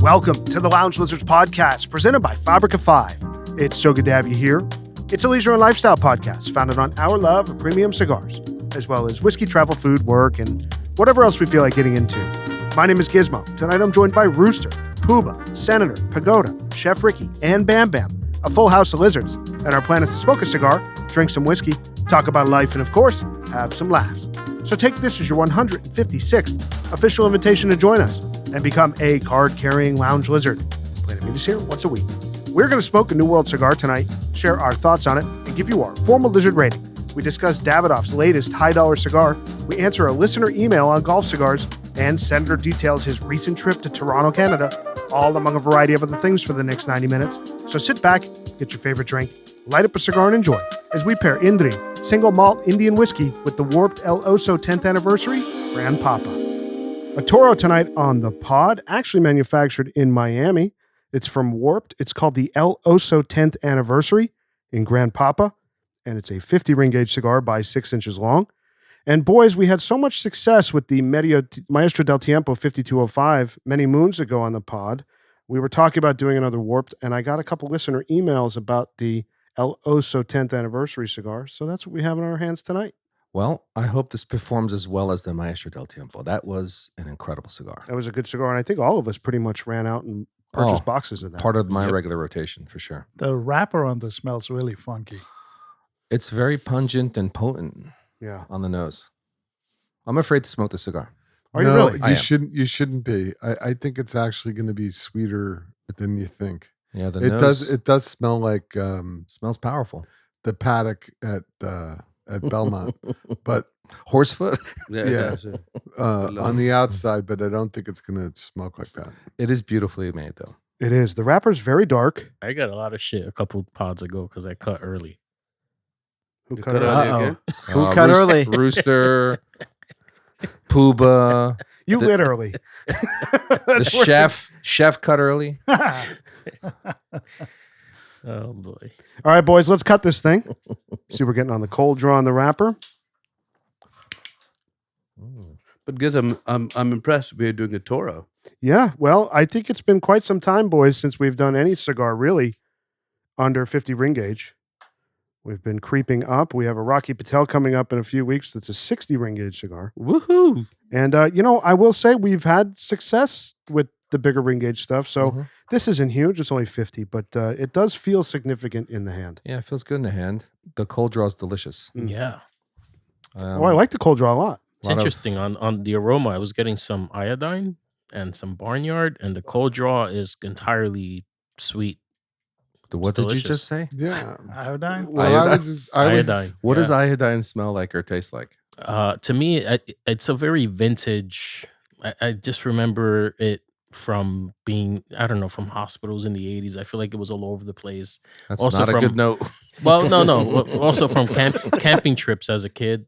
Welcome to the Lounge Lizards podcast, presented by Fabrica 5. It's so good to have you here. It's a leisure and lifestyle podcast founded on our love of premium cigars, as well as whiskey, travel, food, work, and whatever else we feel like getting into. My name is Gizmo. Tonight I'm joined by Rooster, Pooba, Senator, Pagoda, Chef Ricky, and Bam Bam, a full house of lizards. And our plan is to smoke a cigar, drink some whiskey, talk about life, and of course, have some laughs. So take this as your 156th official invitation to join us and become a card-carrying lounge lizard. Plan to meet us here once a week. We're going to smoke a New World cigar tonight, share our thoughts on it, and give you our formal lizard rating. We discuss Davidoff's latest high-dollar cigar. We answer a listener email on golf cigars, and Senator details his recent trip to Toronto, Canada, all among a variety of other things for the next 90 minutes. So sit back, get your favorite drink, light up a cigar, and enjoy as we pair Indri, single malt Indian whiskey, with the Warped El Oso 10th Anniversary Grand Papa. A Toro tonight on the pod, actually manufactured in Miami. It's from Warped. It's called the El Oso 10th Anniversary in Grand Papa, and it's a 50 ring gauge cigar by 6 inches long. And boys, we had so much success with the Maestro del Tiempo 5205 many moons ago on the pod. We were talking about doing another Warped, and I got a couple listener emails about the El Oso 10th Anniversary cigar, so that's what we have in our hands tonight. Well, I hope this performs as well as the Maestro del Tiempo. That was an incredible cigar. That was a good cigar, and I think all of us pretty much ran out and purchased boxes of that. Part of my regular rotation, for sure. The wrapper on this smells really funky. It's very pungent and potent on the nose. I'm afraid to smoke the cigar. Are you really? You shouldn't be. I think it's actually going to be sweeter than you think. Yeah, the it nose does. It does smell like smells powerful. The paddock at Belmont, but horsefoot. On the outside, but I don't think it's going to smoke like that. It is beautifully made, though. It is. The wrapper's very dark. I got a lot of shit a couple pods ago because I cut early. Who cut early again? Who cut early? Rooster, Pooba. You lit early. The chef cut early. Oh boy! All right, boys, let's cut this thing. See, we're getting on the cold draw on the wrapper. But guys, I'm impressed. We're doing a Toro. Yeah, well, I think it's been quite some time, boys, since we've done any cigar really under 50 ring gauge. We've been creeping up. We have a Rocky Patel coming up in a few weeks. That's a 60 ring gauge cigar. Woohoo! And I will say we've had success with the bigger ring gauge stuff. So this isn't huge. It's only 50, but it does feel significant in the hand. Yeah, it feels good in the hand. The cold draw is delicious. Yeah. I like the cold draw a lot. It's interesting. On the aroma, I was getting some iodine and some barnyard, and the cold draw is entirely sweet. What did you just say? Yeah, iodine. Well, iodine. What does iodine smell like or taste like? To me, it's a very vintage. I just remember it from being, I don't know, from hospitals in the 80s. I feel like it was all over the place. That's also not a good note. Well, no. Also from camping trips as a kid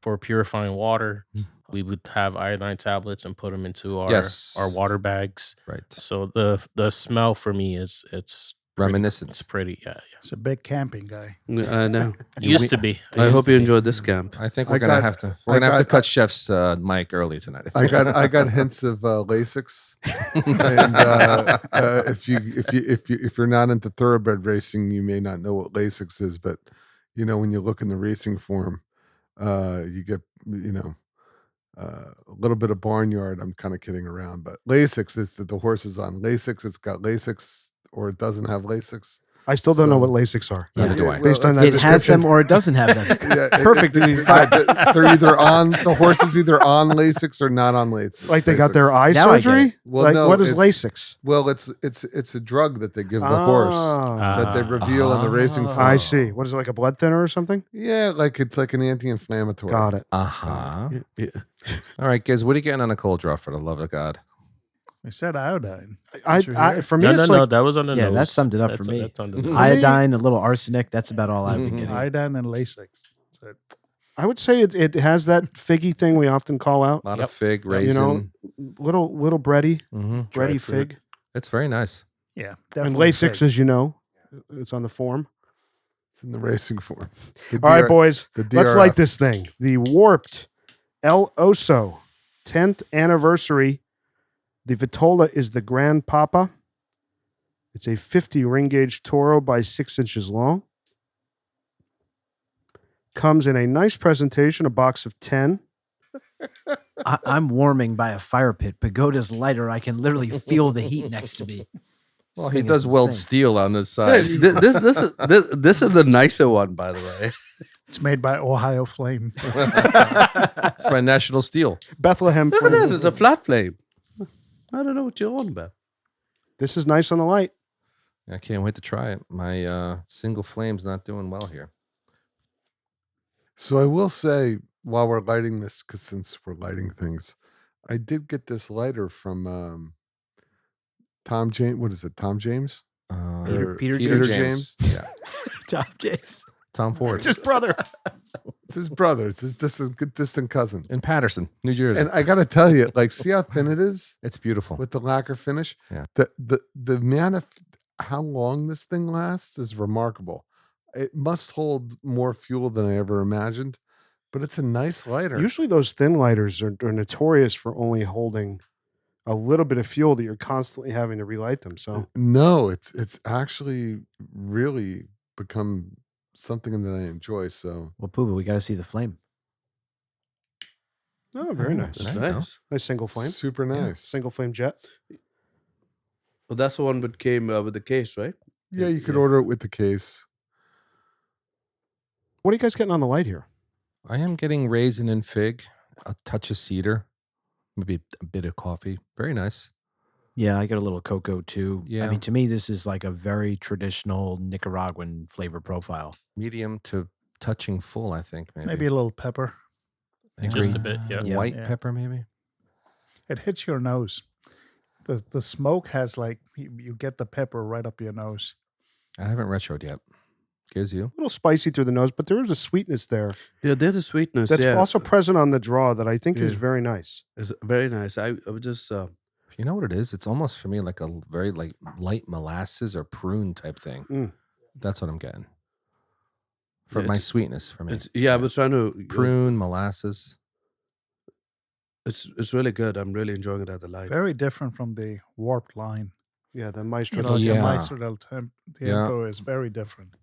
for purifying water. We would have iodine tablets and put them into our water bags. Right. So the smell for me is reminiscent. It's pretty, yeah. It's a big camping guy. No. Used to be. I hope you enjoyed this camp. I think we're gonna have to cut Chef's mic early tonight. I got hints of Lasix, and if you're not into thoroughbred racing, you may not know what Lasix is. But when you look in the racing form, you get a little bit of barnyard. I'm kind of kidding around, but Lasix is that the horse is on Lasix. It's got Lasix, or it doesn't have Lasix. I still don't know what Lasix are. Neither do I. Based on that It has them or it doesn't have them. Perfect. They're either on, the horse is either on Lasix or not on Lasix. Like they got their eye Now I get surgery? it. Well, no, what is Lasix? Well, it's a drug that they give the horse that they reveal in the racing form. I see. What is it, like a blood thinner or something? Yeah, it's like an anti-inflammatory. Got it. Yeah. All right, guys, what are you getting on a cold draw, for the love of God? I said iodine. For me, it's No, that was on the nose. Yeah, that summed it up for me. That's on the nose. Iodine, a little arsenic. That's about all I've been getting. Iodine and Lasix. I would say it has that figgy thing we often call out. A lot of fig, raisin. Little bready, bready fruit. fig. It's very nice. Yeah, And Lasix, as you know, it's on the form. It's in the racing form. All right, boys, the let's DRF. light this thing. The Warped El Oso 10th Anniversary The Vitola is the Grand Papa. It's a 50 ring gauge Toro by 6 inches long. Comes in a nice presentation, a box of 10. I'm warming by a fire pit. Pagoda's lighter. I can literally feel the heat next to me. Well, he does weld steel on the Hey, side. this is the nicer one, by the way. It's made by Ohio Flame. It's by National Steel. Bethlehem. Look at this. It's a flat flame. I don't know what you're on about. This is nice on the light. I can't wait to try it. My single flame's not doing well here. So I will say, while we're lighting this, because since we're lighting things, I did get this lighter from Tom James. What is it? Tom James? Peter James. Yeah. Tom James. Tom Ford. It's his brother. It's his brother. It's his distant cousin. In Patterson, New Jersey. And I got to tell you, like, see how thin it is It's beautiful. with the lacquer finish? Yeah. The amount of how long this thing lasts is remarkable. It must hold more fuel than I ever imagined, but it's a nice lighter. Usually those thin lighters are notorious for only holding a little bit of fuel that you're constantly having to relight them. So No, it's actually really become something that I enjoy. So Well, Pooba, we got to see the flame. oh, very nice. There you go. Nice single flame. super Yeah, nice. Single flame jet. Well, that's the one that came with the case, right? Yeah, you could order it with the case. What are you guys getting on the light here? I am getting raisin and fig, a touch of cedar, maybe a bit of coffee. Very nice. Yeah, I got a little cocoa too. Yeah. I mean, to me, this is like a very traditional Nicaraguan flavor profile. Medium to touching full, I think. Maybe a little pepper. Just a bit, yeah. Yeah. White Yeah. pepper, maybe. It hits your nose. The smoke has like you get the pepper right up your nose. I haven't retroed yet. Gives you. A little spicy through the nose, but there is a sweetness there Yeah, there's a sweetness. that's yeah. also present on the draw that I think is Yeah. very nice. It's very nice. I would just You know what it is? It's almost for me like a very like light molasses or prune type thing. Mm. That's what I'm getting. For Yeah, my it's- sweetness for me. I was trying to Prune, molasses. It's really good. I'm really enjoying it at the light. Very different from the warped line. Yeah, the Maestro. You know, does the have Yeah. Maestro del Tiempo is very different.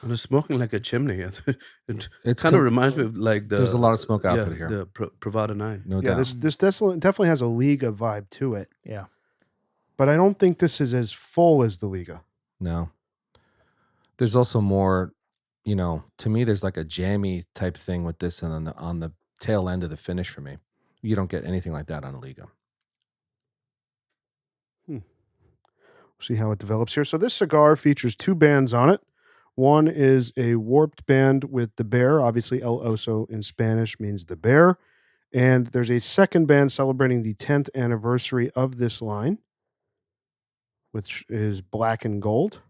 And it's smoking like a chimney. it It's kind of com- reminds me of like the. There's a lot of smoke output here. The Pravada 9. no Yeah, doubt. this definitely has a Liga vibe to it, Yeah. but I don't think this is as full as the Liga. No. There's also more, to me, there's like a jammy type thing with this, and on the tail end of the finish for me. You don't get anything like that on a Liga. See how it develops here. So this cigar features 2 bands on it. One is a warped band with the bear. Obviously, El Oso in Spanish means the bear. And there's a second band celebrating the 10th anniversary of this line, which is black and gold.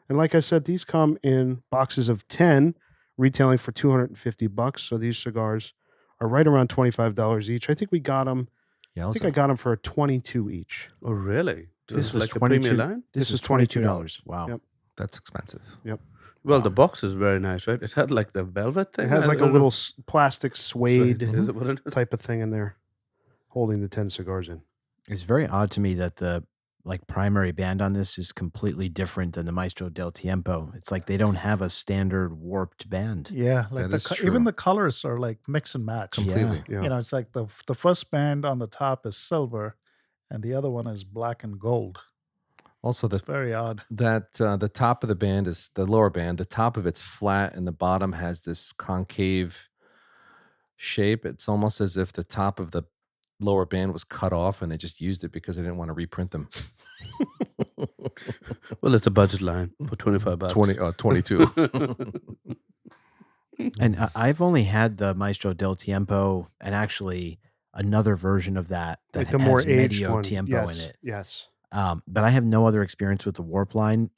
And like I said, these come in boxes of 10, retailing for $250. So these cigars are right around $25 each. I think we got them. Yeah, I think I got them for $22 each. Oh, really? This was like a 22. premier line? This This was is $22. $22. Wow. Yep. that's expensive. Well, the box is very nice, right? It had like the velvet thing. It has I like a don't know. little plastic suede Is it what it is? type of thing in there, holding the 10 cigars in. It's very odd to me that the primary band on this is completely different than the Maestro del Tiempo. It's like they don't have a standard warped band. Yeah, like That is even true. the colors are like mix and match. Completely. Yeah. You know, it's like the first band on the top is silver, and the other one is black and gold. Also, It's very odd. the top of the band is the lower band. The top of it's flat, and the bottom has this concave shape. It's almost as if the top of the lower band was cut off, and they just used it because they didn't want to reprint them. Well, it's a budget line for $25. 22. And I've only had the Maestro del Tiempo and actually another version of that Like that the more has aged Medio one. Tiempo yes. in it. Yes. But I have no other experience with the warp line.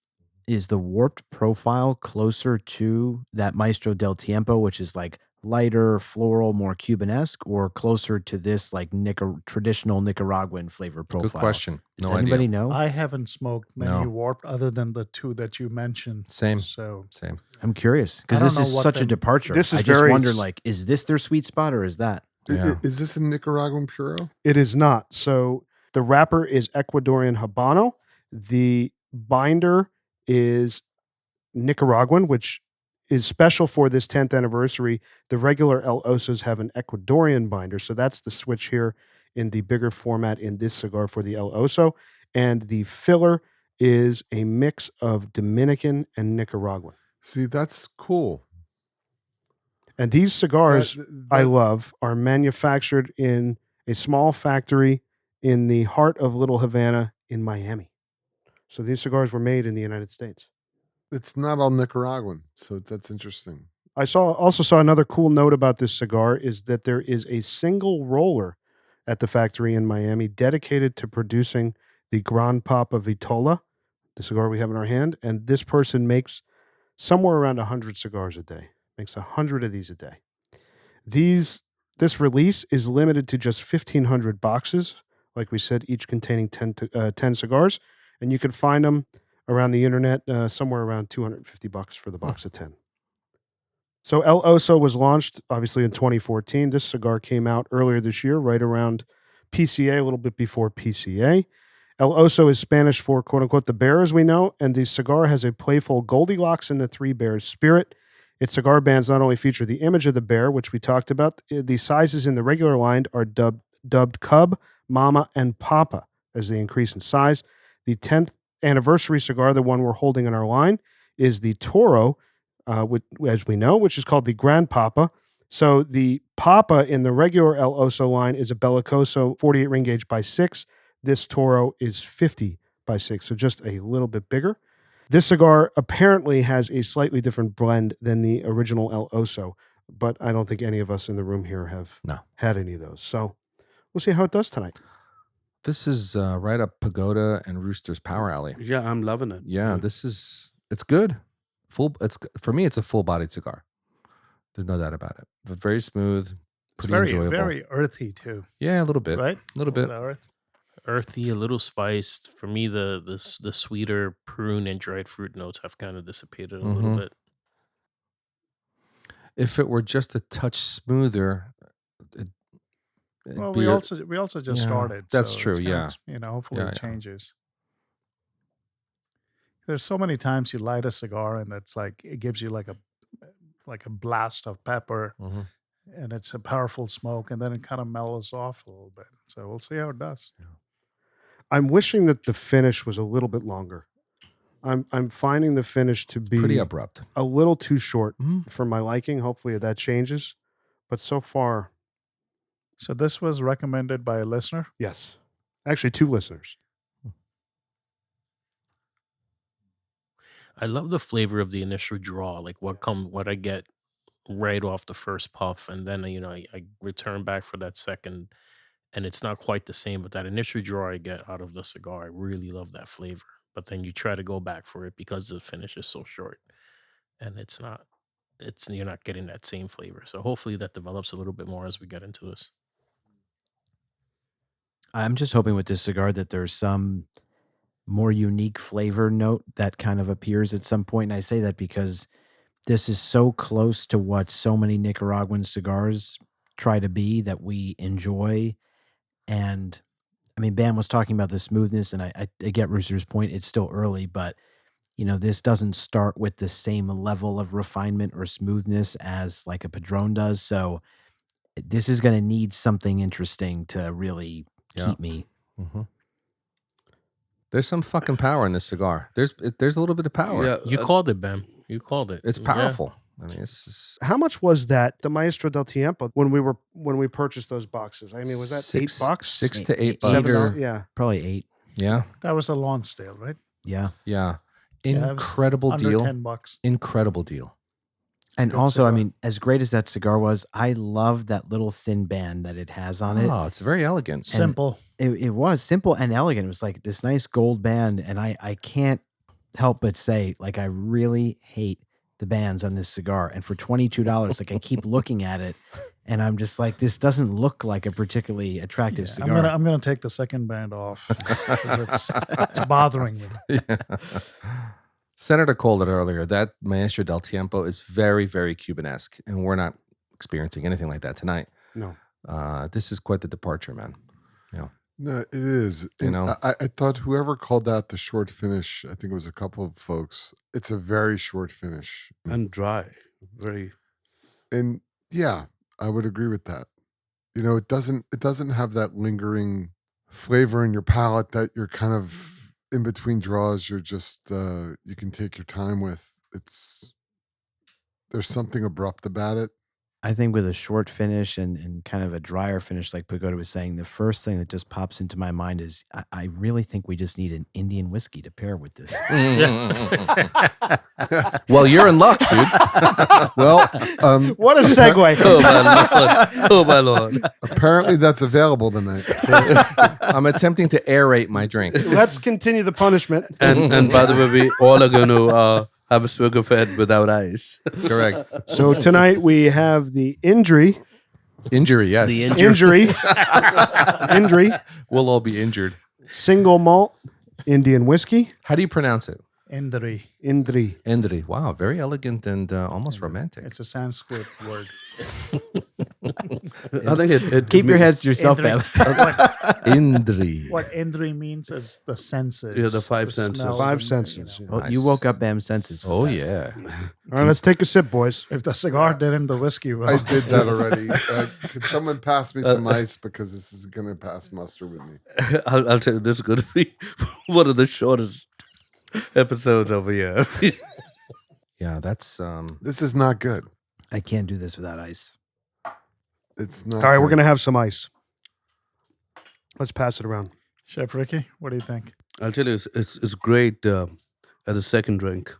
Is the warped profile closer to that Maestro del Tiempo, which is like lighter, floral, more Cuban-esque, or closer to this like traditional Nicaraguan flavor profile? Good question. Does No anybody idea. know? I haven't smoked many No. warped other than the 2 that you mentioned. Same. So Same. I'm curious because I don't this know is what such a the- departure. This is I just very wonder, s- like, is this their sweet spot or is that? Yeah. Is this a Nicaraguan Puro? It is not. So The wrapper is Ecuadorian Habano. The binder is Nicaraguan, which is special for this 10th anniversary. The regular El Osos have an Ecuadorian binder, so that's the switch here in the bigger format in this cigar for the El Oso. And the filler is a mix of Dominican and Nicaraguan. See, that's cool. And these cigars I love are manufactured in a small factory in the heart of Little Havana in Miami. So these cigars were made in the United States. It's not all Nicaraguan, so that's interesting. I also saw another cool note about this cigar is that there is a single roller at the factory in Miami dedicated to producing the Gran Papa Vitola, the cigar we have in our hand. And this person makes somewhere around 100 cigars a day, makes 100 of these a day. This release is limited to just 1,500 boxes, like we said, each containing 10 cigars. And you can find them around the internet, somewhere around $250 for the box of 10. So El Oso was launched, obviously, in 2014. This cigar came out earlier this year, right around PCA, a little bit before PCA. El Oso is Spanish for, quote-unquote, the bear, as we know, and the cigar has a playful Goldilocks and the Three Bears spirit. Its cigar bands not only feature the image of the bear, which we talked about, the sizes in the regular line are dubbed Cub, Mama, and Papa as they increase in size. The 10th anniversary cigar, the one we're holding in our line, is the Toro, as we know, which is called the Gran Papa. So the Papa in the regular El Oso line is a Bellicoso 48 ring gauge by 6. This Toro is 50 by 6, so just a little bit bigger. This cigar apparently has a slightly different blend than the original El Oso, but I don't think any of us in the room here have had any of those. So we'll see how it does tonight. This is right up Pagoda and Rooster's Power Alley. Yeah, I'm loving it. Yeah, it's good. For me, it's a full-bodied cigar. There's no doubt about it. But very smooth, pretty enjoyable. Very earthy too. Yeah, a little bit. Right? A little bit. Earthy, a little spiced. For me, the sweeter prune and dried fruit notes have kind of dissipated a little bit. If it were just a touch smoother, we also just started. That's so true. Kind of, hopefully it changes. There's so many times you light a cigar and that's like it gives you like a blast of pepper, and it's a powerful smoke, and then it kind of mellows off a little bit. So we'll see how it does. Yeah. I'm wishing that the finish was a little bit longer. I'm finding the finish to be pretty abrupt, a little too short for my liking. Hopefully that changes, but so far. So this was recommended by a listener? Yes, actually 2 listeners. I love the flavor of the initial draw, like what I get right off the first puff, and then I return back for that second, and it's not quite the same, but that initial draw I get out of the cigar, I really love that flavor. But then you try to go back for it because the finish is so short, and you're not getting that same flavor. So hopefully that develops a little bit more as we get into this. I'm just hoping with this cigar that there's some more unique flavor note that kind of appears at some point. And I say that because this is so close to what so many Nicaraguan cigars try to be that we enjoy. And I mean, Bam was talking about the smoothness, and I get Rooster's point. It's still early, but this doesn't start with the same level of refinement or smoothness as like a Padron does. So this is going to need something interesting to really keep me. There's some fucking power in this cigar. There's a little bit of power. Yeah, you called it, Bam. You called it. It's powerful. Yeah. I mean, it's just... How much was that, the Maestro del Tiempo, when we purchased those boxes? I mean, was that $8? $6 to $8. $7, yeah. Probably 8. Yeah. That was a launch sale, right? Yeah. Yeah. Incredible deal. Under $10. Incredible deal. And also, cigar. I mean, as great as that cigar was, I love that little thin band that it has on it. Oh, it's very elegant. Simple. It was simple and elegant. It was like this nice gold band. And I can't help but say, like, I really hate the bands on this cigar. And for $22, like, I keep looking at it and I'm just like, this doesn't look like a particularly attractive cigar. I'm gonna take the second band off. It's bothering me. Yeah. Senator called it earlier. That Maestro del Tiempo is very, very Cuban-esque, and we're not experiencing anything like that tonight. No. This is quite the departure, man. Yeah. No, it is. You And know? I thought whoever called out the short finish, I think it was a couple of folks. It's a very short finish, And dry. Very. and yeah, I would agree with that. You know, it doesn't have that lingering flavor in your palate that you're kind of in between draws. You're just you can take your time with. There's something abrupt about it. I think with a short finish and kind of a drier finish, like Pagoda was saying, the first thing that just pops into my mind is I really think we just need an Indian whiskey to pair with this. Well, you're in luck, dude. Well, What a segue. Oh my lord! Oh my lord! apparently that's available tonight. I'm attempting to aerate my drink. Let's continue the punishment. And by the way, we all are going to have a swig of it without ice. Correct. So tonight we have the Indri. Injury, yes. The Indri. Indri. We'll all be injured. Single malt Indian whiskey. How do you pronounce it? Indri. Indri. Indri. Wow, very elegant and almost romantic. It's a Sanskrit word. I think it Keep your means- heads to yourself, Indri. Fab. Indri. What Indri means is the senses. Yeah, the five senses. smell, Five the- senses. Well, you woke up them senses. for Oh, that. yeah. All right, let's take a sip, boys. If the cigar didn't, the whiskey will. I did that already. Could someone pass me some ice because this is going to pass muster with me? I'll tell you, this is going to be one of the shortest episodes over here. Yeah, that's This is not good. I can't do this without ice. It's not. All right, we're good. going to have some ice. Let's pass it around. Chef Ricky, what do you think? I'll tell you, it's great as a second drink.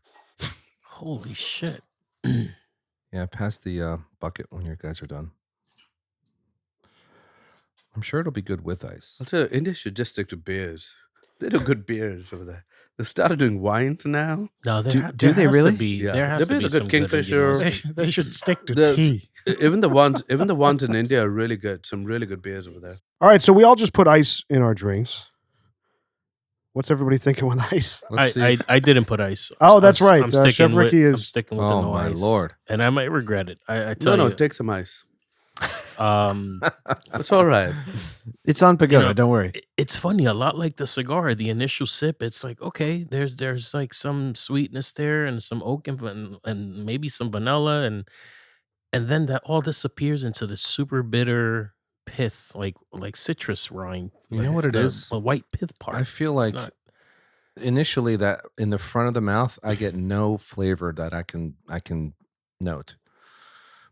Holy shit. yeah, pass the bucket when you guys are done. I'm sure it'll be good with ice. I'll tell you, India should just stick to beers. They do good beers over there. They've started doing wines now. No, there, Do- there do they has really? To be, Yeah. There has There to is be a good some Kingfisher. Good Indian They should stick to The- tea. Even the ones in India are really good. Some really good beers over there. All right, so we all just put ice in our drinks. What's everybody thinking with ice? Let's see. I didn't put ice. Oh, that's right. I'm Chef sticking Ricky with, I'm is- sticking with the Oh, no my ice. Lord. And I might regret it. I No, tell you. take some ice. Um, It's all right. It's on Pagoda. know, don't worry. it's funny, a lot like the cigar. The initial sip, it's like, okay, there's like some sweetness there and some oak and maybe some vanilla and then that all disappears into the super bitter pith, like citrus rind. You know what it the, is? The white pith part. I feel It's like not- initially that in the front of the mouth, I get no flavor that I can note.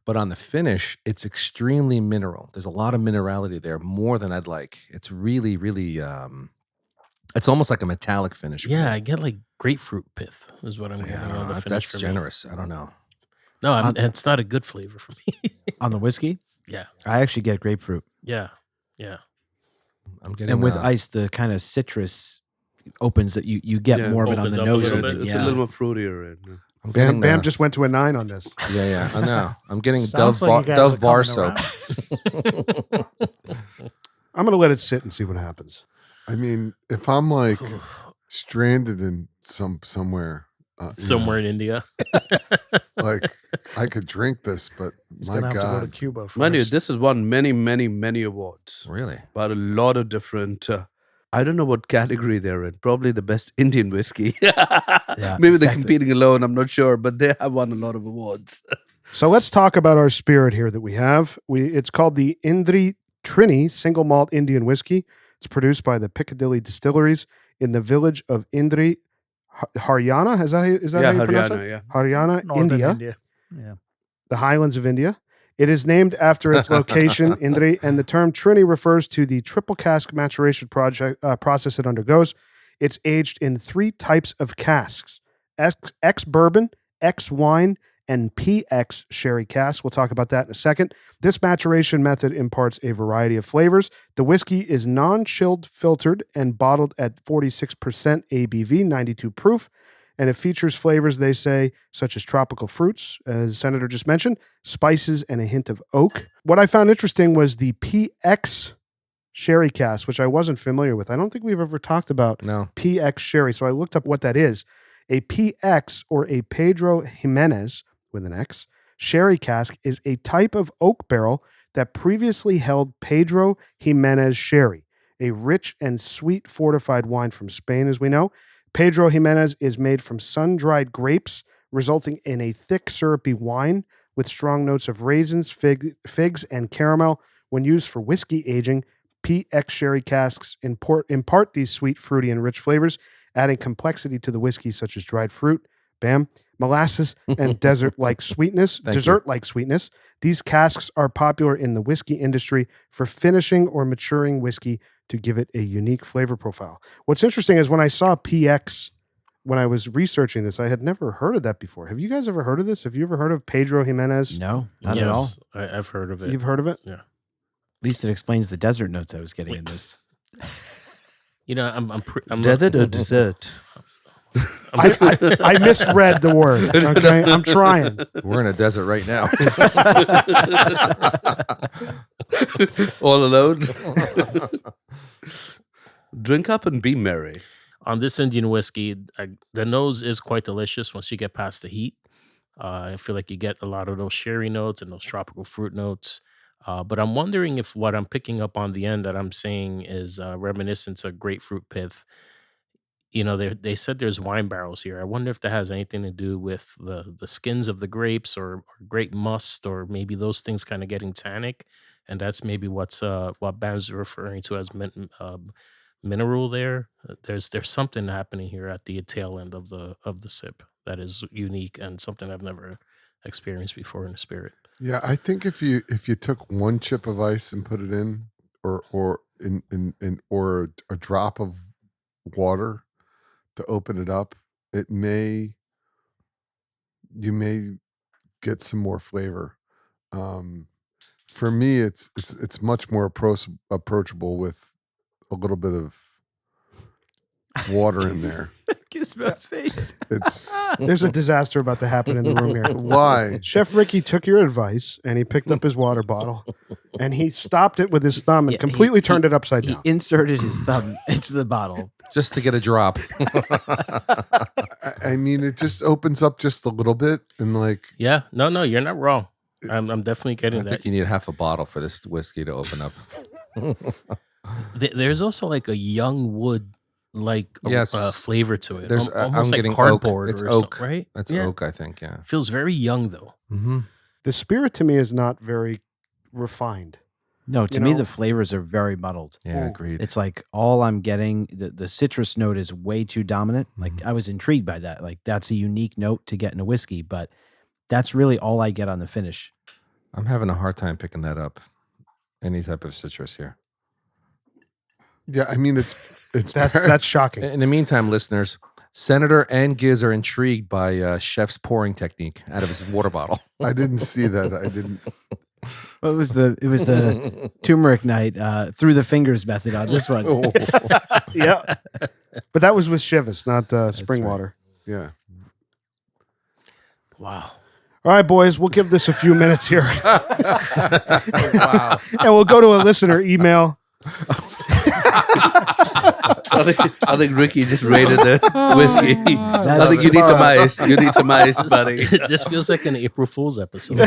But on the finish, it's extremely mineral. There's a lot of minerality there, more than I'd like. It's really, really it's almost like a metallic finish. for yeah, me. I get like grapefruit pith is what I'm Yeah, getting I don't on know. the finish That's for me. generous. I don't know. No, it's not a good flavor for me. On the whiskey, yeah, I actually get grapefruit. yeah. I'm getting And with ice, the kind of citrus opens that you get Yeah, more of it on opens the up a nose. little of bit. it, It's yeah. a little more fruitier. And, I'm Bam, getting Bam just went to a 9 on this. yeah. I know. I'm getting Sounds Dove like you guys Dove are bar coming soap. around. I'm going to let it sit and see what happens. I mean, if I'm like stranded in somewhere, you know, Somewhere in India. like I could drink this, but He's my gonna have to go to God, Cuba first. mind you, this has won many awards. Really? About a lot of different. I don't know what category they're in. Probably the best Indian whiskey. Yeah, Maybe they're exactly. competing alone. I'm not sure, but they have won a lot of awards. So let's talk about our spirit here that we have. It's called the Indri Trini Single Malt Indian Whiskey. It's produced by the Piccadilly Distilleries in the village of Indri, Haryana. Is that Yeah, how you pronounce it? Haryana. Yeah. Haryana, Northern India, Yeah. the highlands of India. It is named after its location, Indri, and the term Trini refers to the triple cask maturation process it undergoes. It's aged in 3 types of casks: X bourbon, X wine, and PX sherry casks. We'll talk about that in a second. This maturation method imparts a variety of flavors. The whiskey is non-chilled, filtered, and bottled at 46% ABV, 92 proof. And it features flavors, they say, such as tropical fruits, as Senator just mentioned, spices, and a hint of oak. What I found interesting was the PX sherry cask, which I wasn't familiar with. I don't think we've ever talked about No. PX sherry. So I looked up what that is. A PX, or a Pedro Jimenez, with an X, sherry cask is a type of oak barrel that previously held Pedro Jimenez sherry. a rich and sweet fortified wine from Spain, as we know. Pedro Jimenez is made from sun-dried grapes, resulting in a thick, syrupy wine with strong notes of raisins, figs, and caramel. When used for whiskey aging, PX sherry casks impart these sweet, fruity, and rich flavors, adding complexity to the whiskey, such as dried fruit, molasses, and dessert-like sweetness. These casks are popular in the whiskey industry for finishing or maturing whiskey to give it a unique flavor profile. What's interesting is when I saw PX, when I was researching this, I had never heard of that before. Have you guys ever heard of this? Have you ever heard of Pedro Jimenez? No, not at all. I've heard of it. You've heard of it? Yeah. At least it explains the desert notes I was getting in this. I'm Desert or dessert? I misread the word. Okay, I'm trying. We're in a desert right now. All alone. Drink up and be merry. On this Indian whiskey, the nose is quite delicious once you get past the heat. I feel like you get a lot of those sherry notes and those tropical fruit notes. But I'm wondering if what I'm picking up on the end that I'm saying is reminiscent of grapefruit pith. They said there's wine barrels here. I wonder if that has anything to do with the skins of the grapes or grape must, or maybe those things kind of getting tannic, and that's maybe what Bam's referring to as mineral there. There's something happening here at the tail end of the sip that is unique and something I've never experienced before in the spirit. Yeah, I think if you took one chip of ice and put it in, or a drop of water to open it up, you may get some more flavor. For me, it's much more approachable with a little bit of water in there. Gizmo's face. There's a disaster about to happen in the room here. Why? Chef Ricky took your advice and he picked up his water bottle and he stopped it with his thumb and completely turned it upside down. He inserted his thumb into the bottle just to get a drop. I mean, it just opens up just a little bit and Yeah, no, you're not wrong. I'm definitely getting that. I think you need half a bottle for this whiskey to open up. There's also like a young wood flavor to it. There's almost I'm like getting cardboard. Oak. It's or oak, something, right? That's oak, I think. Yeah, Feels very young though. Mm-hmm. The spirit to me is not very refined. No, to me, the flavors are very muddled. Yeah, agreed. It's like all I'm getting, the citrus note is way too dominant. Like I was intrigued by that. Like that's a unique note to get in a whiskey, but that's really all I get on the finish. I'm having a hard time picking that up. Any type of citrus here. Yeah, I mean that's shocking. In the meantime, listeners, Senator and Giz are intrigued by Chef's pouring technique out of his water bottle. I didn't see that. I didn't. Well, it was the turmeric night through the fingers method on this one. Yeah, but that was with Chivas, not spring right. water. Yeah. Wow. All right, boys, we'll give this a few minutes here. Wow. And we'll go to a listener email. I think Ricky just rated the whiskey. I think you need some ice. You need some ice, buddy. This feels like an April Fool's episode.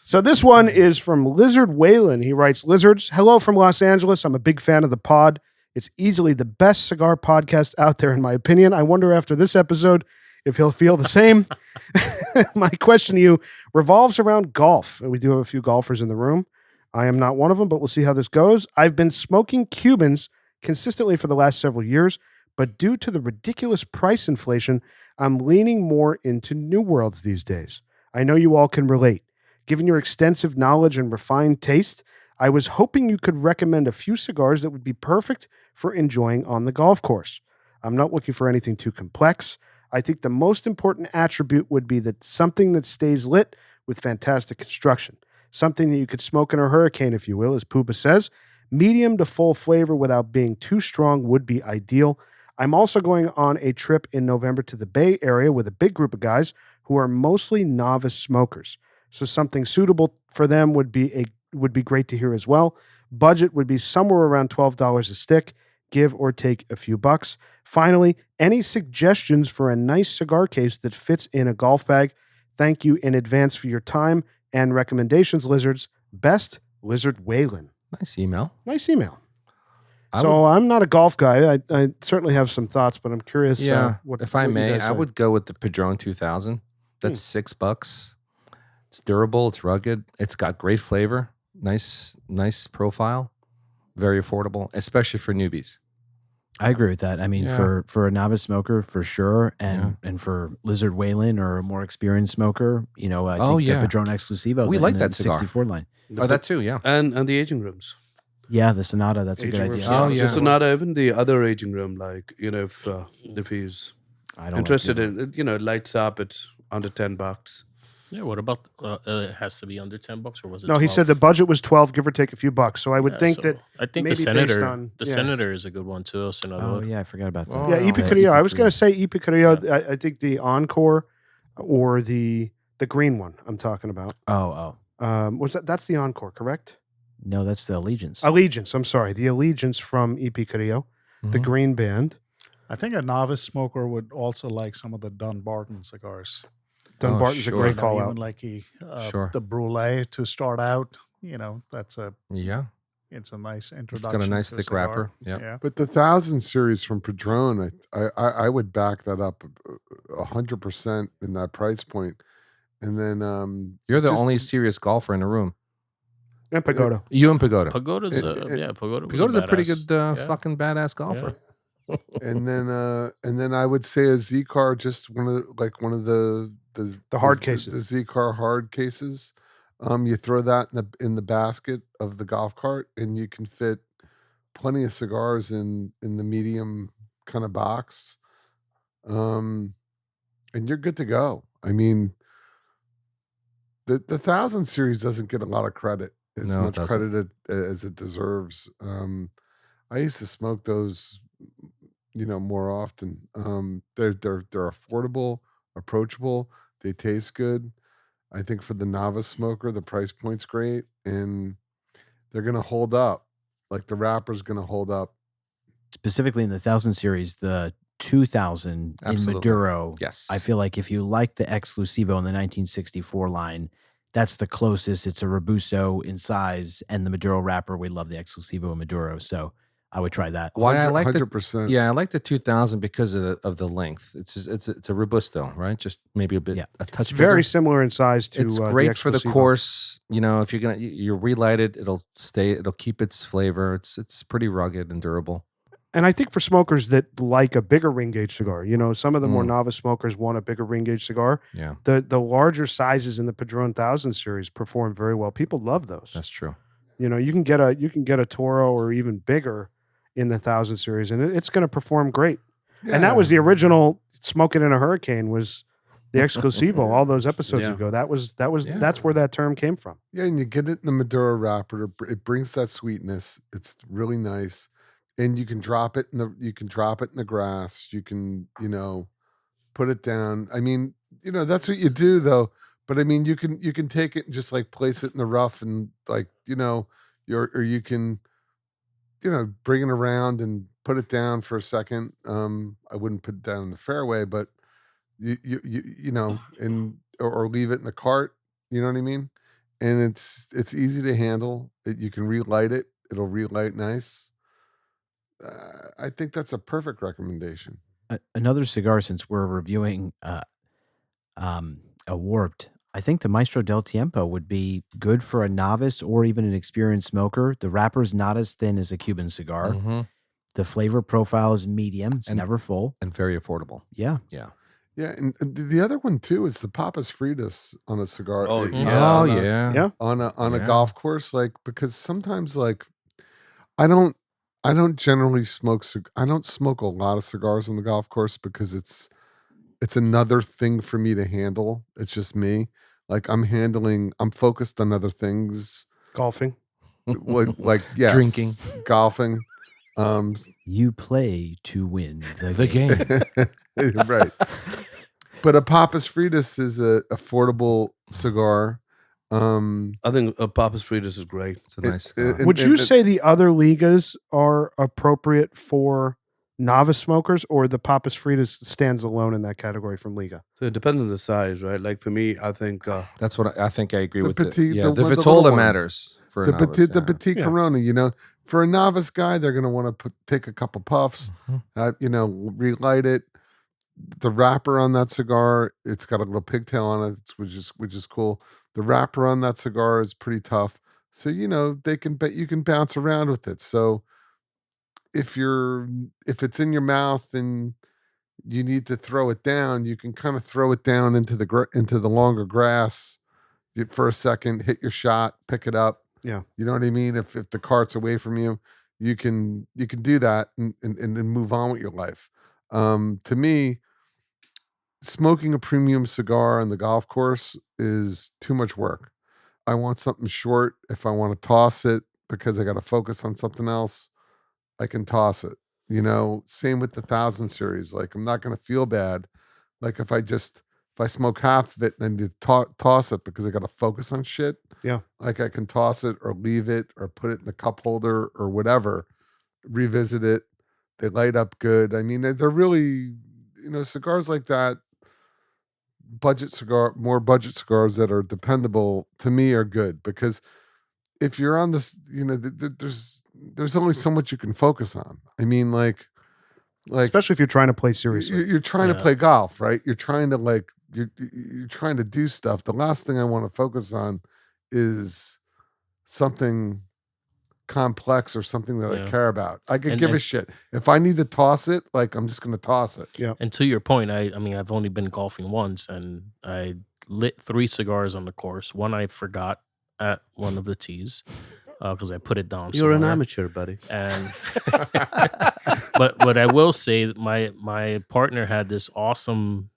So this one is from Lizard Whalen. He writes, Lizards, hello from Los Angeles. I'm a big fan of the pod. It's easily the best cigar podcast out there, in my opinion. I wonder after this episode if he'll feel the same. My question to you revolves around golf. We do have a few golfers in the room. I am not one of them, but we'll see how this goes. I've been smoking Cubans consistently for the last several years, but due to the ridiculous price inflation, I'm leaning more into New Worlds these days. I know you all can relate. Given your extensive knowledge and refined taste, I was hoping you could recommend a few cigars that would be perfect for enjoying on the golf course. I'm not looking for anything too complex. I think the most important attribute would be that something that stays lit with fantastic construction. Something that you could smoke in a hurricane, if you will, as Puba says. Medium to full flavor without being too strong would be ideal. I'm also going on a trip in November to the Bay Area with a big group of guys who are mostly novice smokers. So something suitable for them would be great to hear as well. Budget would be somewhere around $12 a stick, give or take a few bucks. Finally, any suggestions for a nice cigar case that fits in a golf bag? Thank you in advance for your time and recommendations, Lizards. Best, Lizard Whalen. Nice email. Nice email. I So I'm not a golf guy. I certainly have some thoughts, but I'm curious. If I what you may, guys I say. would go with the Padron 2000. That's $6. It's durable. It's rugged. It's got great flavor. Nice profile. Very affordable, especially for newbies. I agree with that. I mean, Yeah. for a novice smoker, for sure, and for Lizard Whalen or a more experienced smoker, I think the Padron Exclusivo. We like that the cigar. 64 line. That too, yeah. And the aging rooms. Yeah, the Sonata. That's a Aging good rooms, idea. Oh, yeah. The Sonata, even the other aging room, like, if he's I don't interested like in, it lights up, it's under $10. Yeah, what about it has to be under $10 or was it? No, he said the 12? budget was 12, give or take a few bucks. So I would think that I think maybe the based senator, on- the yeah. senator is a good one too. Oh Senador. yeah, I forgot about that. Oh, yeah, no. Epicurio. I was going to say Epicurio. Yeah. I think the Encore or the green one I'm talking about. Oh, Was that's the Encore, correct? no, that's the Allegiance. Allegiance. I'm sorry, the Allegiance from Epicurio, the Mhm. green band. I think a novice smoker would also like some of the Dunbarton cigars. Dunbarton's a sure. great You know, call even out. like Sure. the Brulee to start out. That's Yeah. it's a nice It's introduction. got a nice to thick cigar. wrapper. Yeah. Yeah. But the 1000 series from Padron, I would back that up 100% in that price point. And then You're the just- only serious golfer in the room. And Pagoda. You and Pagoda. Pagoda's Pagoda's a pretty good fucking badass golfer. and then I would say a Z-Car, just one of the hard cases. the Z-Car hard cases. You throw that in the basket of the golf cart, and you can fit plenty of cigars in the medium kind of box, and you're good to go. I mean, the 1000 series doesn't get a lot of credit, as No, it much doesn't. credit as it deserves. I used to smoke those, more often. They're affordable, approachable. They taste good. I think for the novice smoker, the price point's great, and they're gonna hold up. Like the wrapper's gonna hold up. Specifically in the 1000 series, the 2000 in Absolutely. Maduro. Yes. I feel like if you like the Exclusivo in the 1964 line, that's the closest. It's a Robusto in size, and the Maduro wrapper. We love the Exclusivo in Maduro, so I would try that. Why I like the 100%. I like the 2000 because of the length. It's a Robusto, right? Just maybe a bit a touch. It's very bigger. similar in size to. It's the great for the Exclusivo. course. If you're you relight it, it'll keep its flavor. It's pretty rugged and durable. And I think for smokers that like a bigger ring gauge cigar, some of the more Mm. novice smokers want a bigger ring gauge cigar. Yeah, The larger sizes in the Padron 1000 series perform very well. People love those. that's true. You can get a Toro or even bigger in the 1000 series, and it's going to perform great. And that was the original Smoking in a Hurricane was the Exclusivo all those episodes Yeah. ago. That's Yeah. that's where that term came from. Yeah, and you get it in the Maduro wrapper. It brings that sweetness. It's really nice, and you can drop it in the grass. You can put it down. I mean, that's what you do though. But I mean, you can take it and just like place it in the rough and like or you can bring it around and put it down for a second. I wouldn't put it down in the fairway, but you and or leave it in the cart. You know what I mean? And it's easy to handle. You can relight it. It'll relight nice. I think that's a perfect recommendation. Another cigar, since we're reviewing a warped, I think the Maestro del Tiempo would be good for a novice or even an experienced smoker. The wrapper's not as thin as a Cuban cigar. Mhm. The flavor profile is medium. It's And- never full. And very affordable. Yeah. Yeah. Yeah, and the other one too is the Papas Fritas on a cigar. Oh, yeah. Oh on a- yeah. Yeah. on a Yeah. golf course, like, because sometimes like I don't generally smoke I don't smoke a lot of cigars on the golf course because it's another thing for me to handle. It's just me. Like I'm focused on other things. Golfing. like yes, Drinking. golfing. You play to win The game. Right. But a Papas Fritas is a affordable cigar. I think Papa's Fritas is great. It's a nice cigar. and- Would you say the other ligas are appropriate for novice smokers, or the Papas Fritas stands alone in that category from Liga? So it depends on the size, right? Like for me, I think That's what I think. I agree The with petite- it. Yeah, the the one- the Vitola little one. matters. for a novice, the petite Yeah. Corona. You know, for a novice guy, they're going to want to take a couple puffs, you know, relight it. The wrapper on that cigar, it's got a little pigtail on it, which is cool. The wrapper on that cigar is pretty tough, so you know you can bounce around with it. So if it's in your mouth and you need to throw it down, you can kind of throw it down into the longer grass for a second, hit your shot, pick it up. Yeah. You know what I mean? If the cart's away from you, you can do that and move on with your life. To me, smoking a premium cigar on the golf course is too much work. I want something short. If I want to toss it because I got to focus on something else, I can toss it. You know, same with the 1000 series. Like, I'm not going to feel bad. Like if I smoke half of it and I need to toss it because I got to focus on shit. Yeah. Like I can toss it or leave it or put it in the cup holder or whatever, revisit it. They light up good. I mean, they're really, you know, cigars like that, more budget cigars that are dependable to me are good, because if you're on this, you know, there's only so much you can focus on. I mean, like especially if you're trying to play seriously. you're trying to play golf, right? You're trying to you're trying to do stuff. The last thing I want to focus on is something complex or something that I care about. I could give a shit. If I need to toss it, like I'm just going to toss it. Yeah. And to your point, I mean, I've only been golfing once, and I lit 3 cigars on the course. One I forgot at one of the tees because I put it down. You're an somewhere. amateur, buddy. And but I will say that my partner had this awesome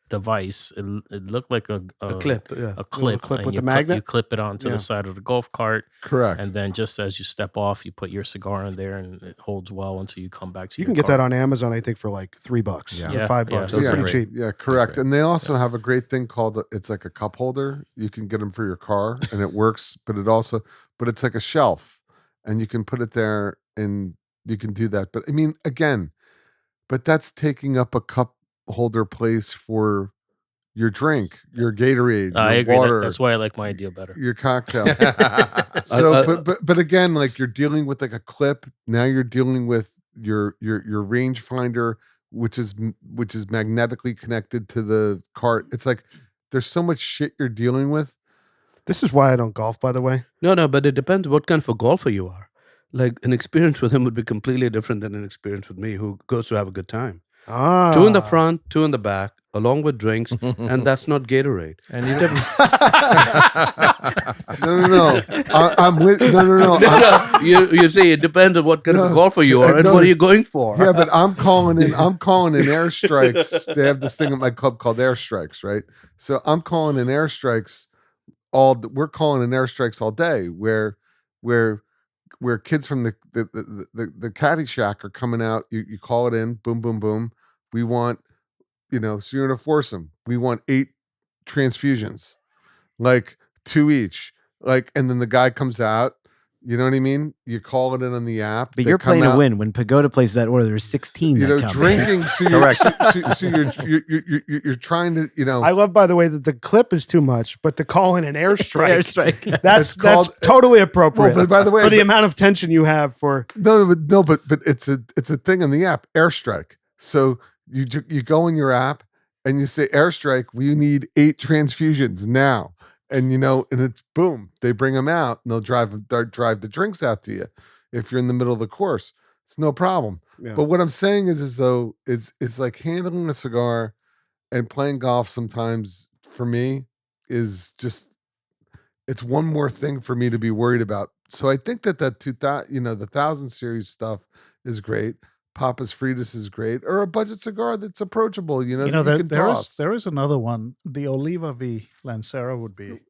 device. It looked like a clip, yeah. a clip, clip and with you the magnet? You clip it onto the side of the golf cart. Correct. And then just as you step off, you put your cigar in there, and it holds well until you come back to. You can get that on Amazon, I think, for like $3 or $5. Yeah, It's those are pretty great. cheap. Yeah, correct. And they also have a great thing called it's like a cup holder. You can get them for your car, and it works. But it's like a shelf, and you can put it there, and you can do that. But I mean, again, but that's taking up a cup holder place for your drink, your Gatorade, I your agree. water, That's why I like my idea better. your cocktail. So, but again, like you're dealing with like a clip. Now you're dealing with your rangefinder, which is magnetically connected to the cart. It's like there's so much shit you're dealing with. This is why I don't golf, by the way. No, but it depends what kind of a golfer you are. Like an experience with him would be completely different than an experience with me, who goes to have a good time. 2 in the front, 2 in the back, along with drinks, and that's not Gatorade. And you No. I'm with no. You see, it depends on what kind of golfer you are and what are you going for. Yeah, but I'm calling in airstrikes. They have this thing at my club called airstrikes, right? So I'm calling in airstrikes we're calling in airstrikes all day, where kids from the caddy shack are coming out. You call it in, boom, boom, boom. We want, so you're in a foursome. We want 8 transfusions, like 2 each. Like, and then the guy comes out. You know what I mean? You call it in on the app. But you're playing to win. When Pagoda places that order, there's 16. Drinking. So you're trying to, I love, by the way, that the clip is too much, but to call in an airstrike, that's totally appropriate. Well, but by the way, for the amount of tension you have for but it's a thing in the app, airstrike. So you go in your app and you say airstrike. We need 8 transfusions now. And and it's boom, they bring them out and they'll drive the drinks out to you. If you're in the middle of the course, it's no problem. Yeah. But what I'm saying is though, it's like handling a cigar and playing golf sometimes for me is just, it's one more thing for me to be worried about. So I think that the 1000 series stuff is great. Papas Fritas is great, or a budget cigar that's approachable. There is another one. The Oliva V Lancero would be.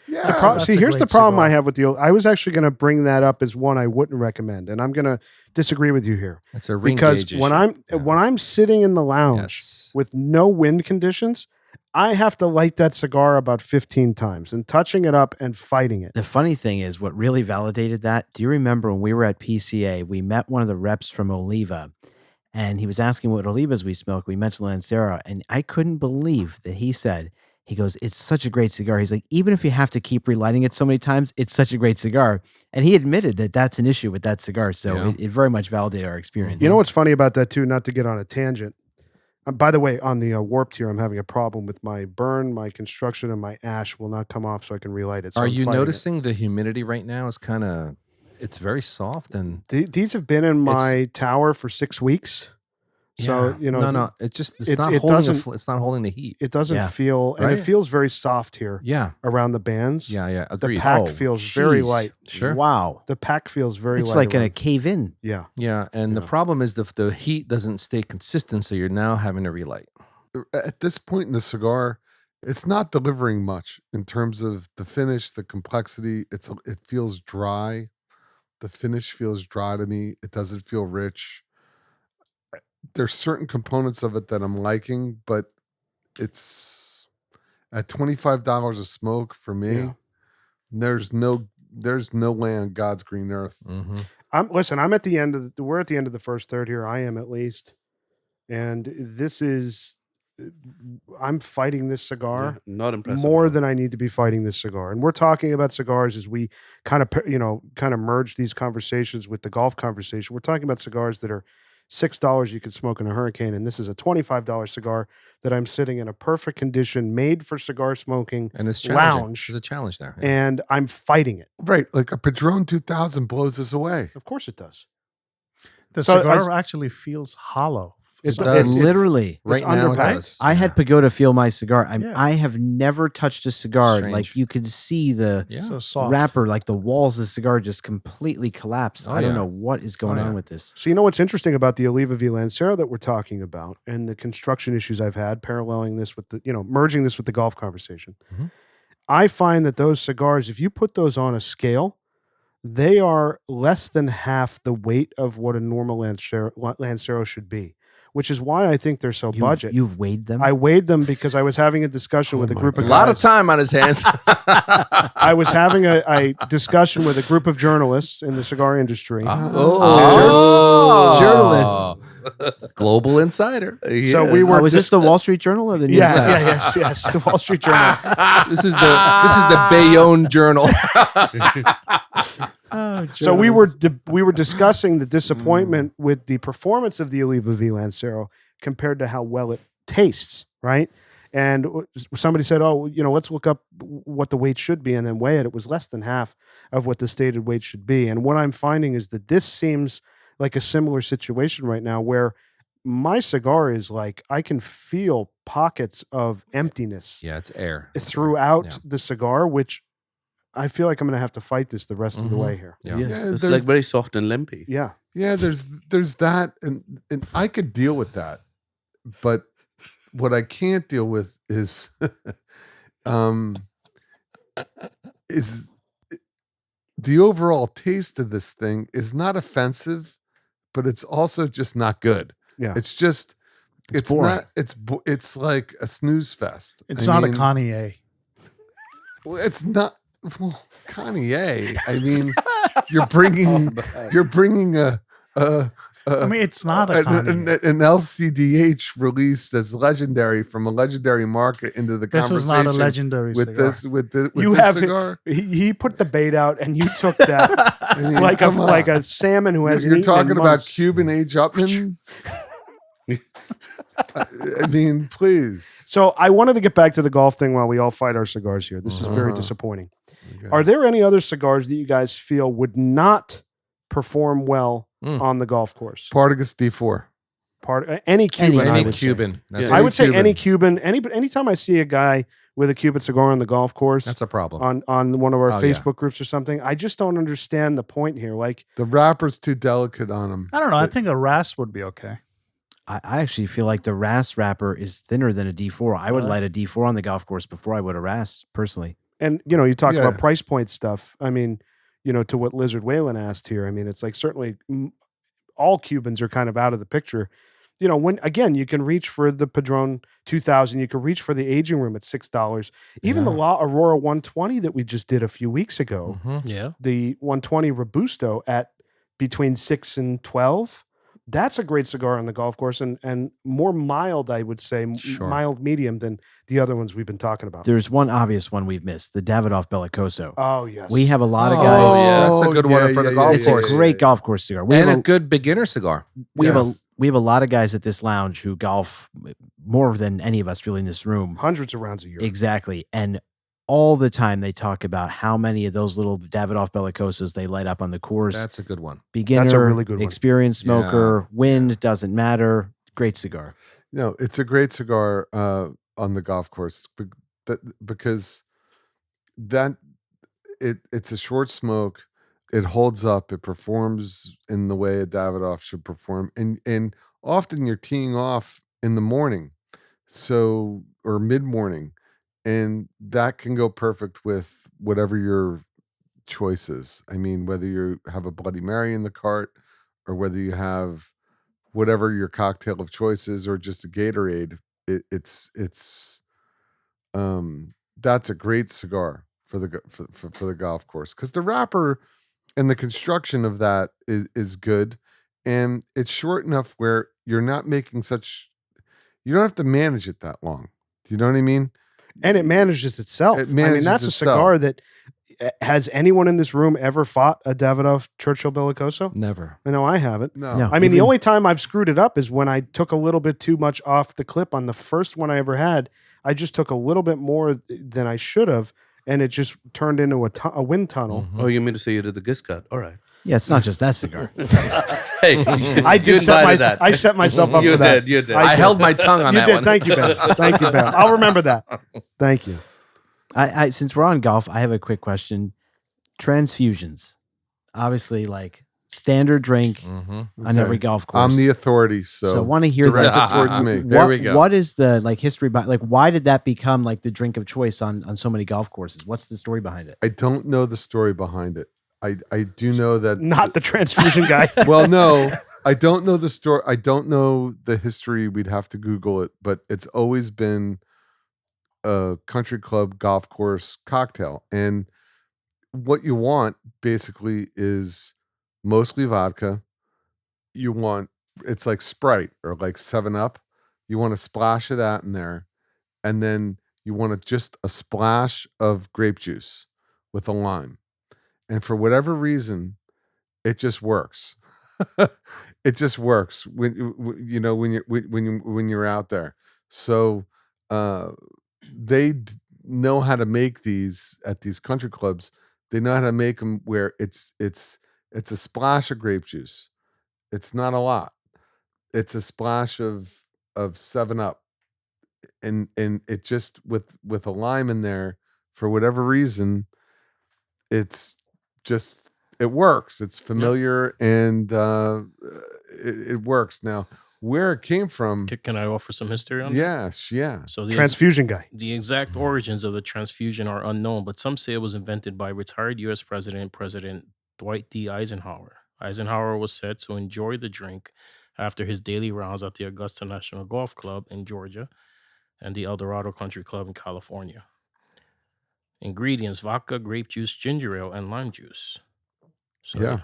Yeah. Here's the problem I have with I was actually going to bring that up as one I wouldn't recommend, and I'm going to disagree with you here. It's a ring because gauge when I'm sitting in the lounge with no wind conditions, I have to light that cigar about 15 times and touching it up and fighting it. The funny thing is, what really validated that, do you remember when we were at PCA, we met one of the reps from Oliva, and he was asking what Olivas we smoked. We mentioned Lancero, and I couldn't believe that he said He goes, it's such a great cigar. He's like, even if you have to keep relighting it so many times, it's such a great cigar. And he admitted that that's an issue with that cigar. So it very much validated our experience. You know what's funny about that too, not to get on a tangent. By the way, on the Warped here, I'm having a problem with my burn, my construction, and my ash will not come off so I can relight it. So Are I'm you fighting noticing the humidity right now is kind of, it's very soft and these have been in my tower for 6 weeks. So, no, it's not holding the heat. It doesn't feel, and it feels very soft here. Yeah. Around the bands. Yeah. Agreed. The pack feels very light. Sure. Wow. The pack feels very light. It's like going to cave in. Yeah. Yeah. And the problem is the heat doesn't stay consistent. So you're now having to relight. At this point in the cigar, it's not delivering much in terms of the finish, the complexity. It feels dry. The finish feels dry to me. It doesn't feel rich. There's certain components of it that I'm liking, but it's at $25 a smoke for me. Yeah. There's no way on God's green earth. Mm-hmm. I'm at the end of we're at the end of the first third here. I am at least, and this is. I'm fighting this cigar not impressive more than I need to be fighting this cigar. And we're talking about cigars as we kind of merge these conversations with the golf conversation. We're talking about cigars that are $6 you could smoke in a hurricane. And this is a $25 cigar that I'm sitting in a perfect condition, made for cigar smoking, and it's lounge. There's a challenge there. Yeah. And I'm fighting it. Right. Like a Padron 2000 blows this away. Of course it does. The cigar actually feels hollow. It's literally right now. It does. I had Pagoda feel my cigar. I have never touched a cigar. Strange. Like you could see the so soft. wrapper, like the walls of the cigar just completely collapsed. I don't know what is going on with this. So you know what's interesting about the Oliva V Lancero that we're talking about and the construction issues I've had, paralleling this with merging this with the golf conversation. Mm-hmm. I find that those cigars, if you put those on a scale, they are less than half the weight of what a normal Lancero should be. Which is why I think they're so budget. You've weighed them? I weighed them because I was having a discussion with a group of guys. A lot of time on his hands. I was having a discussion with a group of journalists in the cigar industry. Journalists. Global insider. So we were. Was this the Wall Street Journal or the New York Times? Yes, the Wall Street Journal. This is the Bayonne Journal. So we were discussing the disappointment with the performance of the Oliva V Lancero compared to how well it tastes, right? And somebody said, let's look up what the weight should be and then weigh it. It was less than half of what the stated weight should be. And what I'm finding is that this seems like a similar situation right now where my cigar is like, I can feel pockets of emptiness. Yeah, it's air. Throughout the cigar, which I feel like I'm going to have to fight this the rest of the way here. Yeah, it's like very soft and limpy. Yeah. Yeah, there's that, and I could deal with that, but what I can't deal with is is the overall taste of this thing is not offensive, but it's also just not good. Yeah, it's boring. It's like a snooze fest. It's not a Kanye. Well, it's not. Well, Kanye. I mean, you're bringing a I mean, it's not a an LCDH released as legendary from a legendary market into the conversation. This is not a legendary cigar. With this cigar. He put the bait out, and you took that like a salmon who has. You're talking about Cuban Age Upman. I mean, please. So I wanted to get back to the golf thing while we all fight our cigars here. This is very disappointing. Okay. Are there any other cigars that you guys feel would not perform well on the golf course? Partagas D4. Any Cuban. Any Cuban. I would say any Cuban. Anytime I see a guy with a Cuban cigar on the golf course, that's a problem. On one of our Facebook groups or something, I just don't understand the point here. Like the wrapper's too delicate on them. I don't know. I think a Ras would be okay. I actually feel like the Ras wrapper is thinner than a D4. I would light a D4 on the golf course before I would a Ras, personally. And, you talk about price point stuff. I mean, to what Lizard Whalen asked here, I mean, it's like certainly all Cubans are kind of out of the picture. When, again, you can reach for the Padron 2000, you can reach for the aging room at $6. Even the La Aurora 120 that we just did a few weeks ago, Yeah, the 120 Robusto at between $6 and $12. That's a great cigar on the golf course, and more mild, I would say, Sure. mild medium than the other ones we've been talking about. There's one obvious one we've missed, the Davidoff Bellicoso. Oh yes, We have a lot of Oh, guys. yeah. That's a good one for the golf It's course. a great golf course cigar. We And have a good beginner cigar. we have a lot of guys at this lounge who golf more than any of us really in this room. hundreds of rounds a year. Exactly. And all the time they talk about how many of those little Davidoff Bellicosos they light up on the course. That's a good one. Beginner, That's a really good one. experienced smoker, wind doesn't matter. Great cigar. No, it's a great cigar on the golf course because it's a short smoke. It holds up. It performs in the way a Davidoff should perform, and often you're teeing off in the morning, or mid morning, and that can go perfect with whatever your choice is. I mean, whether you have a Bloody Mary in the cart, or whether you have whatever your cocktail of choice is, or just a Gatorade, it's that's a great cigar for the golf course, because the wrapper and the construction of that is good, and it's short enough where you're not making you don't have to manage it that long. Do you know what I mean? And it manages itself. It manages that's a itself. cigar that has anyone in this room ever fought a Davidoff Churchill Bellicoso? Never. No, I haven't. No. I mean, the only time I've screwed it up is when I took a little bit too much off the clip on the first one I ever had. I just took a little bit more than I should have, and it just turned into a wind tunnel. Oh, you mean to say you did the Giz cut? All right. Yeah, it's not just that cigar. Hey, I did set that. I set myself up You for that. did. You did. I did. held my tongue on You that did. one. Thank you, Ben. Thank you, Ben. I'll remember that. Thank you. I since we're on golf, I have a quick question. Transfusions, obviously, like standard drink on every golf course. I'm the authority, so I want to hear direct that. it towards me. There we go. What is the history behind? Like, why did that become like the drink of choice on so many golf courses? What's the story behind it? I don't know the story behind it. I do know that Not the transfusion guy. well, no, I don't know the story. I don't know the history. We'd have to Google it, but it's always been a country club golf course cocktail. And what you want basically is mostly vodka. It's like Sprite or like 7-Up. You want a splash of that in there. And then you want just a splash of grape juice with a lime. And for whatever reason, it just works. It just works when you're out there. So they know how to make these at these country clubs. They know how to make them where it's a splash of grape juice. It's not a lot. It's a splash of 7-Up, and it just with a lime in there for whatever reason. It's just it works. It's familiar, and it works. Now, where it came from? Can I offer some history on that? Yes, yeah. So Transfusion guy. the exact origins of the transfusion are unknown, but some say it was invented by retired U.S. President Dwight D. Eisenhower. Eisenhower was said to enjoy the drink after his daily rounds at the Augusta National Golf Club in Georgia and the El Dorado Country Club in California. Ingredients: vodka, grape juice, ginger ale, and lime juice. So Yeah.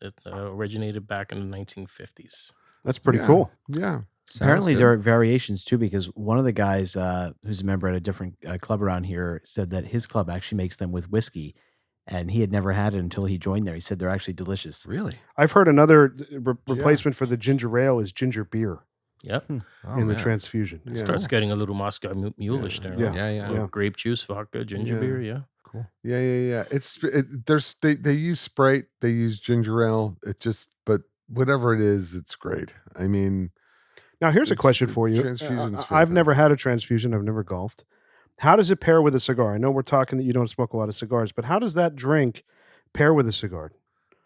It originated back in the 1950s. That's pretty Yeah. cool. Yeah. Apparently, there are variations too, because one of the guys who's a member at a different club around here said that his club actually makes them with whiskey, and he had never had it until he joined there. He said they're actually delicious. Really? I've heard another replacement for the ginger ale is ginger beer Yep. Oh, in the man. transfusion. It starts getting a little Moscow Mulish there. Yeah. huh? Yeah. Grape juice, vodka, ginger Yeah. beer. Yeah. Cool. Yeah. They use Sprite, they use ginger ale. But whatever it is, it's great. I mean, Now, here's a question for you. Transfusion's I've never fantastic. had a transfusion. I've never golfed. How does it pair with a cigar? I know we're talking that you don't smoke a lot of cigars, but how does that drink pair with a cigar?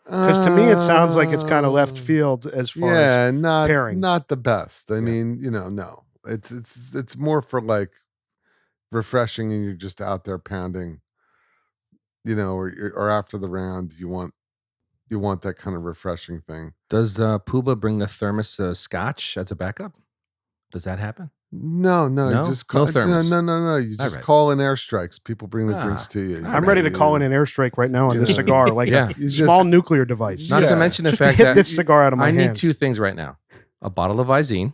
Because to me, it sounds like it's kind of left field as far as pairing. Not the best. I mean, no, it's more for like refreshing, and you're just out there pounding, or after the round, you want that kind of refreshing thing. Does Puba bring the thermos scotch as a backup? Does that happen? No, No? you just No call, thermos. no. You just right. call in airstrikes. People bring the drinks Ah, to you. all I'm ready to call in an airstrike right now on this cigar, like Yeah. a small nuclear device. Not to Yeah. mention the Just to fact hit that this cigar out of my I need hands. 2 things right now: a bottle of Visine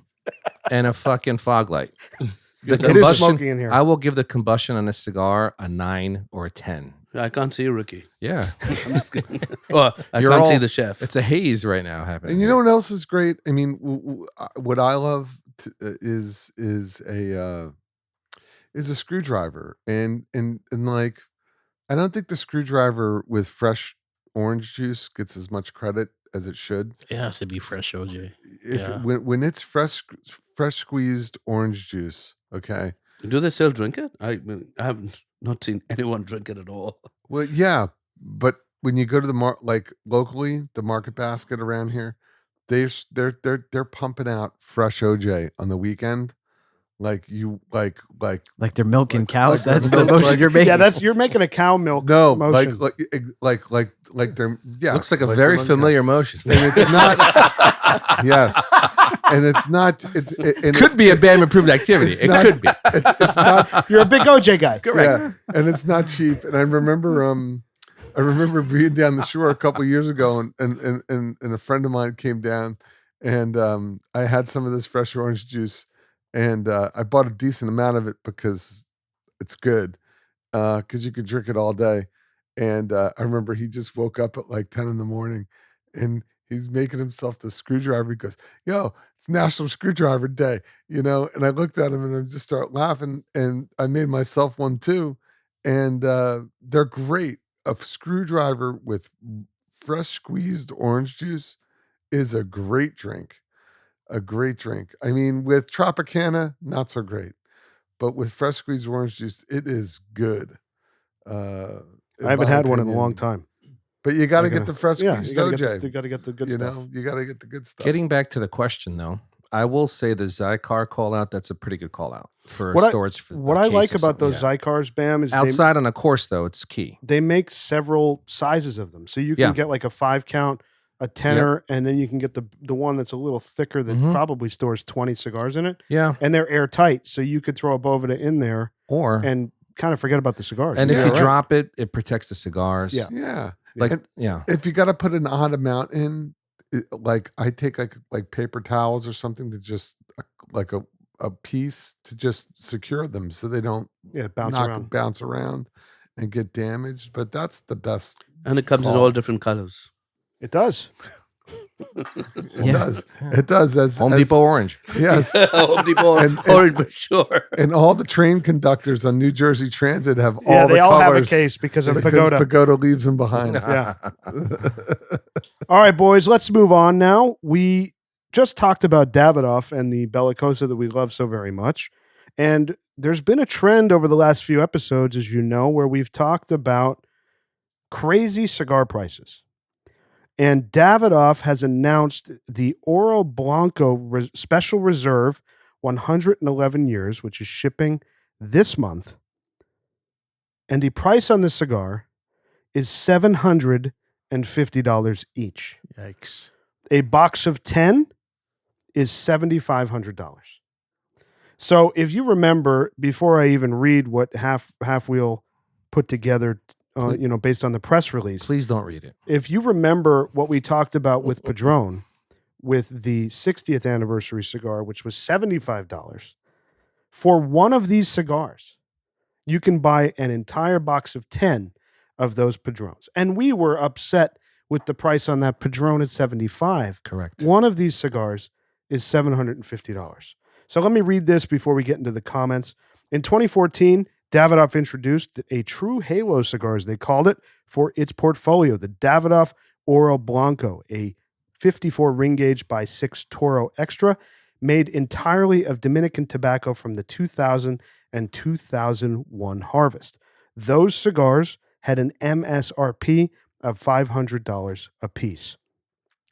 and a fucking fog light. The It is smoky in here. I will give the combustion on this cigar a 9 or a 10. I can't see you, Ricky. Yeah, I'm just kidding. Well, I You're can't see all- the chef. it's a haze right now happening. And you here. know what else is great? I mean, what I love is a screwdriver, and like, I don't think the screwdriver with fresh orange juice gets as much credit as it should. It has to be fresh OJ. If Yeah. when it's fresh squeezed orange juice, okay. Do they still drink it? I have not seen anyone drink it at all. Well, yeah, but when you go to the like locally, the market basket around here, they're pumping out fresh OJ on the weekend. Like Like they're milking cows. like That's they're the milk- motion like- you're making. Yeah, you're making a cow milk no, motion. like they're Looks like a like very they're familiar motion. and it's not yes, and it's not and Could be a band improved activity. it's It not- could be. it's not You're a big OJ guy. yeah, and it's not cheap. And I remember being down the shore a couple years ago, and a friend of mine came down, and I had some of this fresh orange juice, and I bought a decent amount of it because it's good, because you could drink it all day. And I remember he just woke up at like 10 in the morning, and he's making himself the screwdriver. He goes, "Yo, it's National Screwdriver Day," you know. And I looked at him, and I just start laughing, and I made myself one too. And they're great. A screwdriver with fresh squeezed orange juice is a great drink. A great drink. I mean, with Tropicana, not so great, but with fresh squeezed orange juice, it is good. I haven't had one in a long time. But you got to I get gotta- the fresh Yeah, squeezed you gotta OJ. get the good you stuff. know, you got to get the good stuff. Getting back to the question, though, I will say the Cigar call out. That's a pretty good call out for What I- storage. For What a I case like of about those something. Zicars, Bam, is Outside on a course, though, it's key. they make several sizes of them. So you can Yeah. get like a 5 count, a tenner, and then you can get the one that's a little thicker that Mhm. probably stores 20 cigars in it. Yeah, And they're airtight. So you could throw a Boveda in there or and kind of forget about the cigars. and if Yeah, you right. drop it, it protects the cigars. Yeah. Yeah. like And- yeah. If you got to put an odd amount in, like I take like paper towels or something to just like a piece to just secure them so they don't Yeah, bounce bounce around. around and get damaged. But that's the best. And it comes in Call. all different colors. It does. It Yeah. does. It does. As Home as- Depot orange. Yes. Home Depot And- orange, but sure. And all the train conductors on New Jersey Transit have Yeah, all they the all have a colors case because of because Pagoda. Pagoda leaves them behind. Yeah. All right, boys, let's move on now. We just talked about Davidoff and the Bellicosa that we love so very much. And there's been a trend over the last few episodes, as you know, where we've talked about crazy cigar prices. And Davidoff has announced the Oro Blanco Special Reserve 111 years, which is shipping this month. And the price on this cigar is $750 each. Yikes. A box of 10 is $7,500. So if you remember, before I even read what Half Wheel put together, based on the press release, Please don't read it. if you remember what we talked about with Padron, with the 60th anniversary cigar, which was $75, for one of these cigars, you can buy an entire box of 10 of those Padrones. And we were upset with the price on that Padron at $75. Correct. One of these cigars is $750. So let me read this before we get into the comments. In 2014, Davidoff introduced a true halo cigar, as they called it, for its portfolio, the Davidoff Oro Blanco, a 54 ring gauge by 6 Toro Extra, made entirely of Dominican tobacco from the 2000 and 2001 harvest. Those cigars had an MSRP of $500 a piece.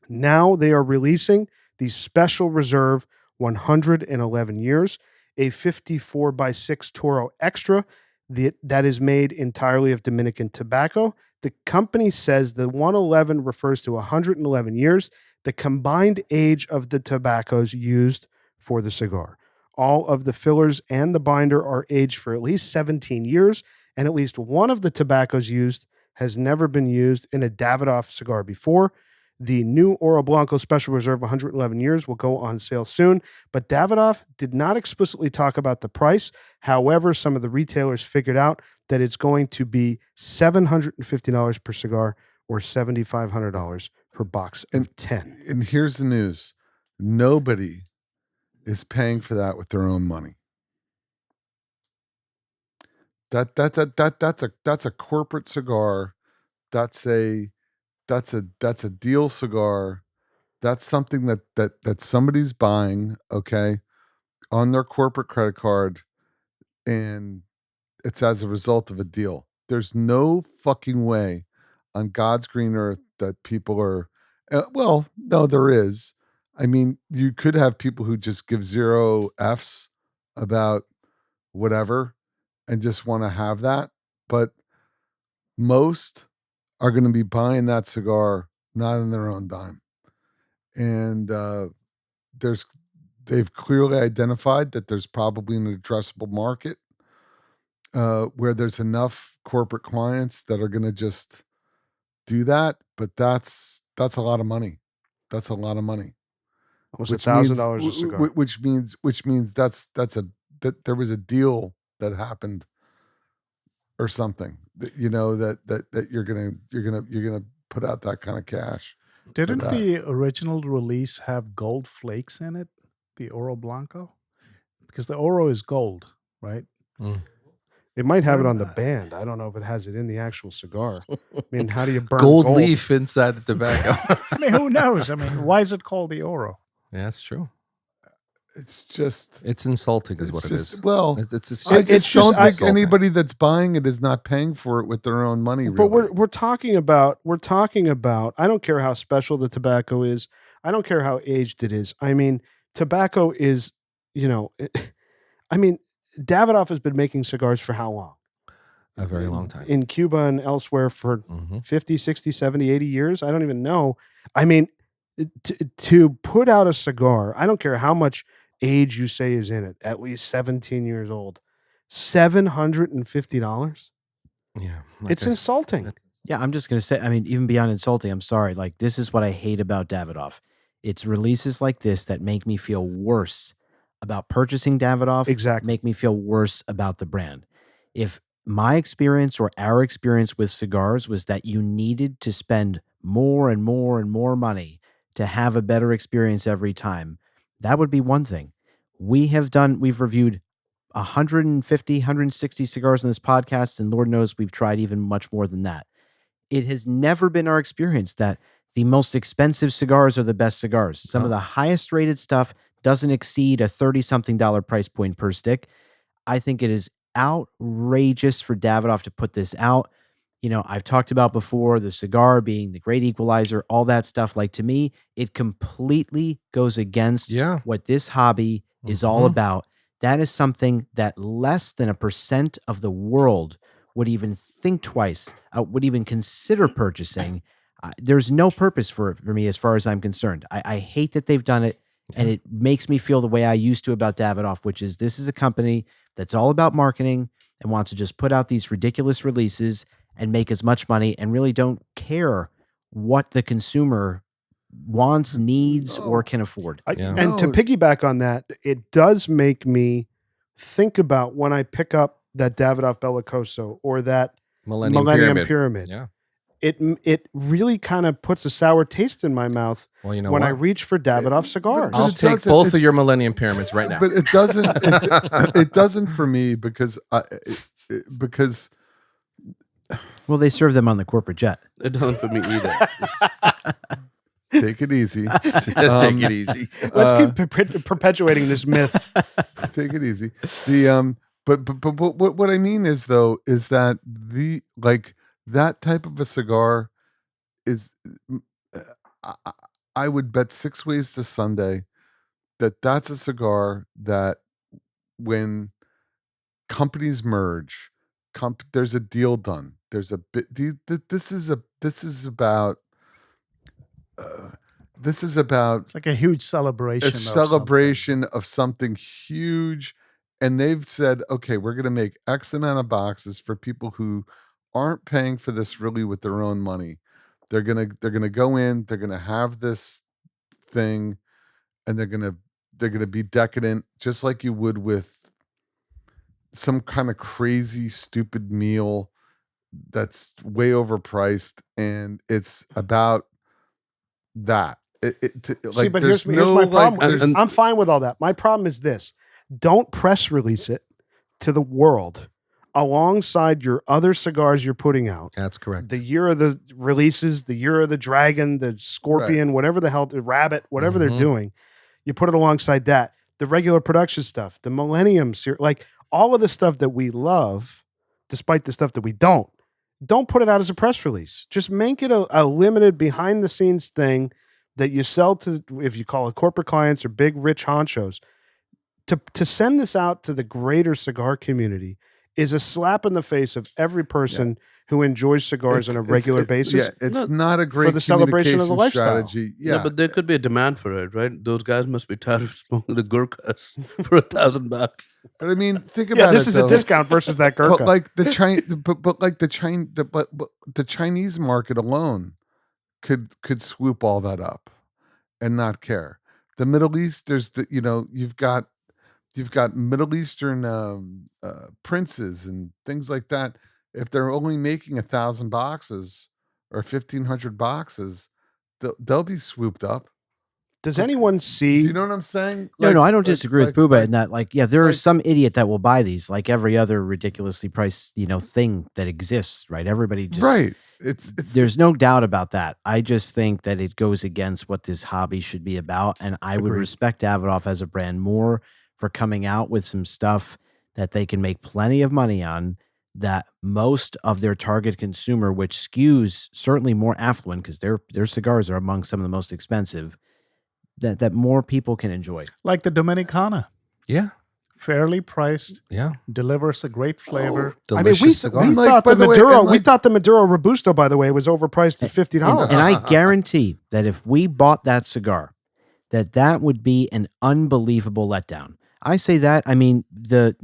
Now they are releasing the Special Reserve 111 years, a 54 by 6 Toro Extra that is made entirely of Dominican tobacco. The company says the 111 refers to 111 years, the combined age of the tobaccos used for the cigar. all of the fillers and the binder are aged for at least 17 years, and at least one of the tobaccos used has never been used in a Davidoff cigar before. The new Oro Blanco Special Reserve 111 years will go on sale soon, but Davidoff did not explicitly talk about the price. However, some of the retailers figured out that it's going to be $750 per cigar or $7,500 per box of 10. And here's the news. Nobody is paying for that with their own money. That's a corporate cigar. That's a deal cigar. That's something that somebody's buying, okay, on their corporate credit card, and it's as a result of a deal. There's no fucking way on God's green earth that people are, well, no, there is. I mean, you could have people who just give 0 Fs about whatever and just want to have that. But most are going to be buying that cigar not in their own dime. And they've clearly identified that there's probably an addressable market where there's enough corporate clients that are going to just do that. But that's a lot of money. That's a lot of money. Almost $1,000 a cigar. Which means that there was a deal that happened or something that, you know, that you're gonna put out that kind of cash. Didn't the original release have gold flakes in it? The Oro Blanco? Because the Oro is gold, right? It might have it on the band. I don't know if it has it in the actual cigar. I mean, how do you burn gold leaf inside the tobacco? I mean, who knows? I mean, why is it called the Oro? Yeah, that's true. It's insulting is what it is. Well, it's just don't think anybody that's buying it is not paying for it with their own money. But really. we're talking about I don't care how special the tobacco is. I don't care how aged it is. I mean, tobacco is, I mean, Davidoff has been making cigars for how long? A very long time. In Cuba and elsewhere for 50, 60, 70, 80 years. I don't even know. I mean, to put out a cigar, I don't care how much age you say is in it, at least 17 years old, $750. Yeah. It's insulting. Yeah, I'm just going to say, I mean, even beyond insulting, I'm sorry. Like, this is what I hate about Davidoff. It's releases like this that make me feel worse about purchasing Davidoff. Exactly. Make me feel worse about the brand. If my experience or our experience with cigars was that you needed to spend more and more and more money to have a better experience every time, that would be one thing. We've reviewed 150, 160 cigars in this podcast, and Lord knows we've tried even much more than that. It has never been our experience that the most expensive cigars are the best cigars. Some of the highest rated stuff doesn't exceed a $30-something price point per stick. I think it is outrageous for Davidoff to put this out. You know, I've talked about before the cigar being the great equalizer, all that stuff. Like, to me, it completely goes against what this hobby is all about. That is something that less than 1% of the world would even think twice, would even consider purchasing. There's no purpose for it for me as far as I'm concerned. I hate that they've done it, and it makes me feel the way I used to about Davidoff, which is this is a company that's all about marketing and wants to just put out these ridiculous releases and make as much money and really don't care what the consumer wants, needs, or can afford. And to piggyback on that, it does make me think about when I pick up that Davidoff Bellicoso or that Millennium Pyramid. Yeah. It really kind of puts a sour taste in my mouth when I reach for Davidoff cigars. I'll take both of your Millennium Pyramids right now. But it doesn't. It doesn't for me because well, they serve them on the corporate jet. It doesn't for me either. Take it easy. Take it easy. Let's keep perpetuating this myth. Take it easy. But what I mean is that that type of a cigar is, I would bet 6 ways to Sunday that's a cigar that when companies merge, there's a deal done. There's a bit. This is about This is about It's like a huge celebration. a celebration of something huge. And they've said, okay, we're going to make X amount of boxes for people who aren't paying for this really with their own money. They're going to go in, they're going to have this thing, and they're going to be decadent, just like you would with some kind of crazy, stupid meal that's way overpriced. And it's about that. See, but there's here's my problem. there's- I'm fine with all that. My problem is this: don't press release it to the world alongside your other cigars you're putting out. That's correct. The year of the releases, the year of the dragon, the scorpion, whatever the hell, the rabbit, whatever they're doing, you put it alongside that. The regular production stuff, the Millennium series, like all of the stuff that we love, despite the stuff that we don't put it out as a press release. Just make it a limited behind the scenes thing that you sell to, if you call it corporate clients or big rich honchos. To send this out to the greater cigar community is a slap in the face of every person who enjoys cigars on a regular basis. Yeah, it's not a great for the celebration of the communication lifestyle. strategy. Yeah, No, but there could be a demand for it, right? Those guys must be tired of smoking the Gurkhas for $1,000. but I mean, think about Yeah, this it, is though. a discount versus that Gurkha. But like the Chinese market alone could swoop all that up and not care. The Middle East, there's you've got Middle Eastern princes and things like that. If they're only making 1,000 boxes or 1,500 boxes, they'll be swooped up. Does anyone Do see? you know what I'm saying? No, I don't disagree with Booba in that. Like, yeah, there like- is some idiot that will buy these, like every other ridiculously priced, thing that exists, right? Everybody just right. It's There's no doubt about that. I just think that it goes against what this hobby should be about, and I would Agreed. respect Davidoff as a brand more for coming out with some stuff that they can make plenty of money on, that most of their target consumer, which skews certainly more affluent because their cigars are among some of the most expensive, that more people can enjoy. Like the Dominicana, Yeah. fairly priced, Yeah. delivers a great flavor. Delicious cigar. we Like, thought by the the way, Maduro, and we like- thought the Maduro Robusto, by the way, was overpriced at $50. And I guarantee that if we bought that cigar, that would be an unbelievable letdown. I say that, I mean, the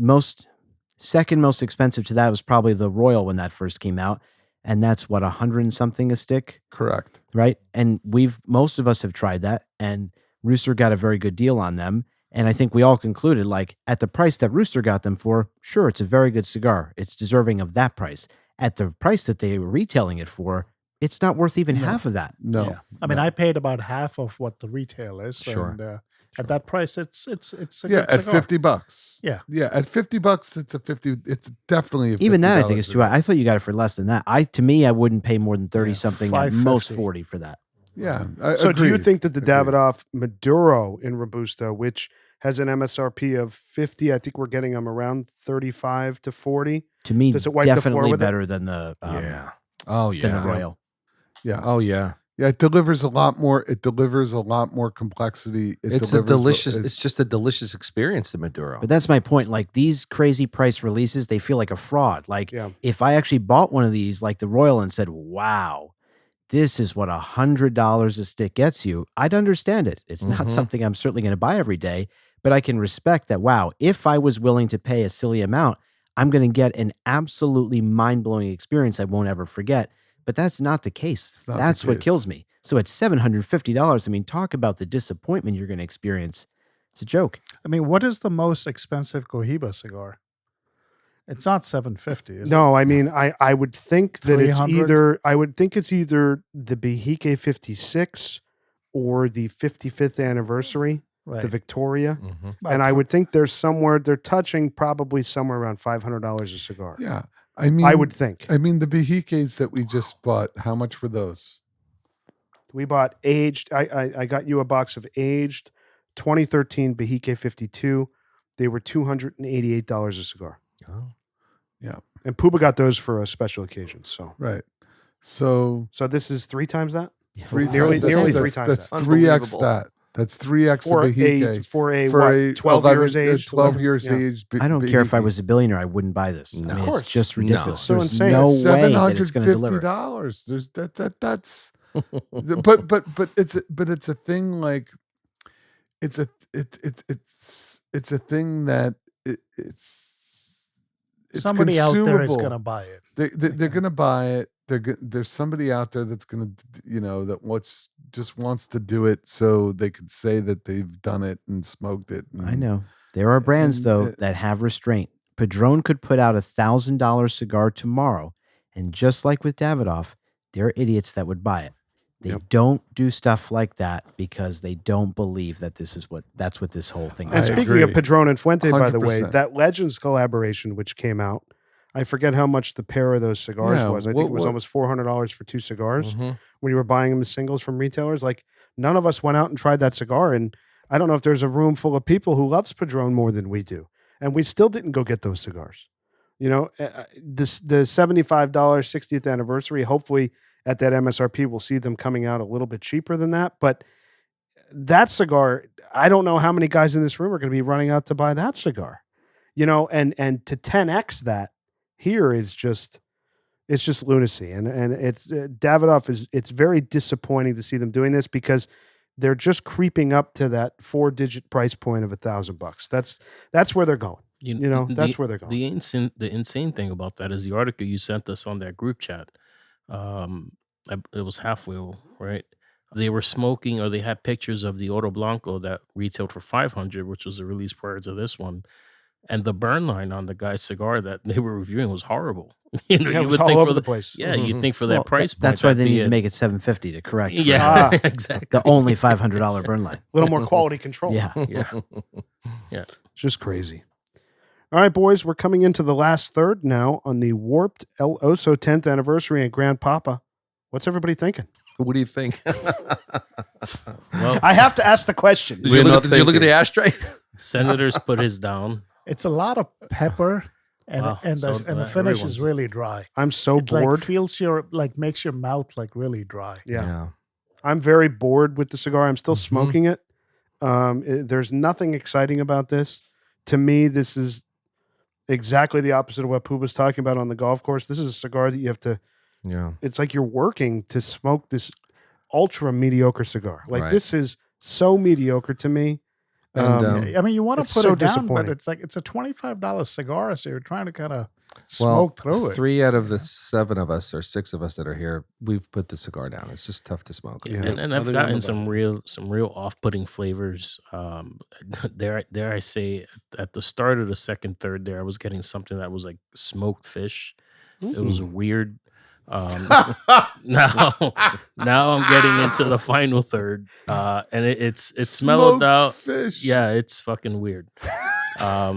second most expensive to that was probably the Royal when that first came out. And that's what, 100 and something a stick, correct. right? And most of us have tried that, and Rooster got a very good deal on them. And I think we all concluded, like, at the price that Rooster got them for, sure, it's a very good cigar. It's deserving of that price. At the price that they were retailing it for, it's not worth even half of that. No, Yeah. I mean, I paid about half of what the retail is. Sure. And at that price, it's a yeah, good at cigar. $50. Yeah. Yeah, at $50, it's definitely Even that, I think, is $50 too high. I thought you got it for less than that. To me, I wouldn't pay more than 30 Yeah, something, at most 550. 40 for that. Yeah. So do you agreed. think that the Agreed. Davidoff Maduro in Robusto, which has an MSRP of 50, I think we're getting them around 35 to 40. To me, Does it wipe the floor definitely with it? better than the Yeah. Oh than the yeah. Royal. Yeah. Oh yeah. Yeah, it delivers a lot more. It delivers a lot more complexity. It's a delicious. It's just a delicious experience. The Maduro. But that's my point. Like, these crazy price releases, they feel like a fraud. Like, Yeah. if I actually bought one of these, like the Royal, and said, wow, this is what $100 a stick gets you, I'd understand it. It's not Mhm. something I'm certainly going to buy every day, but I can respect that. Wow, if I was willing to pay a silly amount, I'm going to get an absolutely mind-blowing experience I won't ever forget. But that's not the case. not the That's what case. kills me. So at $750, I mean, talk about the disappointment you're going to experience. It's a joke. I mean, what is the most expensive Cohiba cigar? It's not $750, is it? No, I mean, I would think that it's 300? either the Behike 56 or the 55th anniversary, Right. the Victoria. Mhm. And I would think they're touching probably somewhere around $500 a cigar. Yeah. I mean, I would think. I mean, the Behikes that we just bought, how much were those? We bought aged. I got you a box of aged 2013 Behike 52. They were $288 a cigar. Oh. And Puba got those for a special occasion. So Right. So this is 3 times that? three Nearly- times- nearly that's- 3 times That's that. 3x Unbelievable. that. That's 3x For the Behike. for a For what, a 12 years aged? 12 whatever. years Yeah. aged. I don't care if I Behike. was a billionaire, I wouldn't buy this. No. I mean, Of course. it's just No. ridiculous. So There's insane. no It's way that it's going to deliver. $750. There's but it's a thing like it's a it's a thing that it's somebody out there is consumable. going to buy it. They're going to buy it. There's somebody out there that's going to, that just wants to do it so they could say that they've done it and smoked it. I know. There are brands, though, that have restraint. Padron could put out $1,000 cigar tomorrow, and just like with Davidoff, there are idiots that would buy it. They don't do stuff like that because they don't believe that that's what this whole thing is. And speaking of Padron and Fuente, 100%. by the way, that Legends collaboration which came out, I forget how much the pair of those cigars was. I think it was almost $400 for 2 cigars when you were buying them as singles from retailers. Like, none of us went out and tried that cigar, and I don't know if there's a room full of people who loves Padron more than we do, and we still didn't go get those cigars. The $75 60th anniversary, hopefully at that MSRP, we'll see them coming out a little bit cheaper than that. But that cigar, I don't know how many guys in this room are going to be running out to buy that cigar. And to 10x that here is just, it's just lunacy. And it's Davidoff it's very disappointing to see them doing this because they're just creeping up to that 4-digit price point of $1,000. That's where they're going. That's where they're going. The insane thing about that is the article you sent us on that group chat. It was Half Wheel, right? They were smoking, or they had pictures of the Oro Blanco that retailed for $500, which was the release prior to this one. And the burn line on the guy's cigar that they were reviewing was horrible. It was all over the place. Yeah, you'd think for that price point. That's why they need to make it $750 to correct. Yeah, exactly. The only $500 burn line. A little more quality control. Yeah. It's just crazy. All right, boys, we're coming into the last third now on the Warped El Oso 10th anniversary and Grand Papa. What's everybody thinking? What do you think? Well, I have to ask the question. Did you look at the ashtray? Senators put his down. It's a lot of pepper, and the finish is really dry. I'm so bored. Makes your mouth really dry. Yeah. I'm very bored with the cigar. I'm still smoking it. There's nothing exciting about this. To me, this is exactly the opposite of what Pooh was talking about on the golf course. This is a cigar that you have to. Yeah. It's like you're working to smoke this ultra mediocre cigar. This is so mediocre to me. And, you want to put it down, but it's a $25 cigar, so you're trying to kind of smoke through it. 3 out of the 7 of us or 6 of us that are here, we've put the cigar down. It's just tough to smoke. Yeah. And I've gotten some real off-putting flavors. Dare I say, at the start of the second third there, I was getting something that was like smoked fish. It was weird. Now I'm getting into the final third, and it's mellowed out. Fish. Yeah, it's fucking weird. I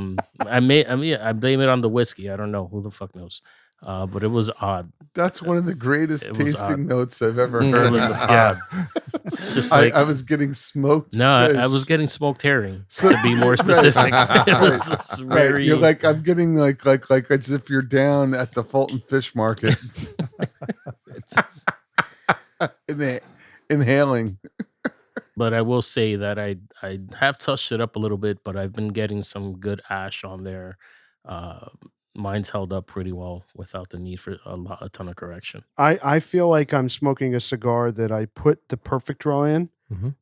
blame it on the whiskey. I don't know, who the fuck knows. But it was odd. That's one of the greatest tasting notes I've ever heard. It was odd. It's just like I was getting smoked. No, fish. I was getting smoked herring, to be more specific. It was very. You're like, I'm getting like as if you're down at the Fulton Fish Market. Inhaling. But I will say that I have touched it up a little bit, but I've been getting some good ash on there. Mine's held up pretty well without the need for a ton of correction. I feel like I'm smoking a cigar that I put the perfect draw in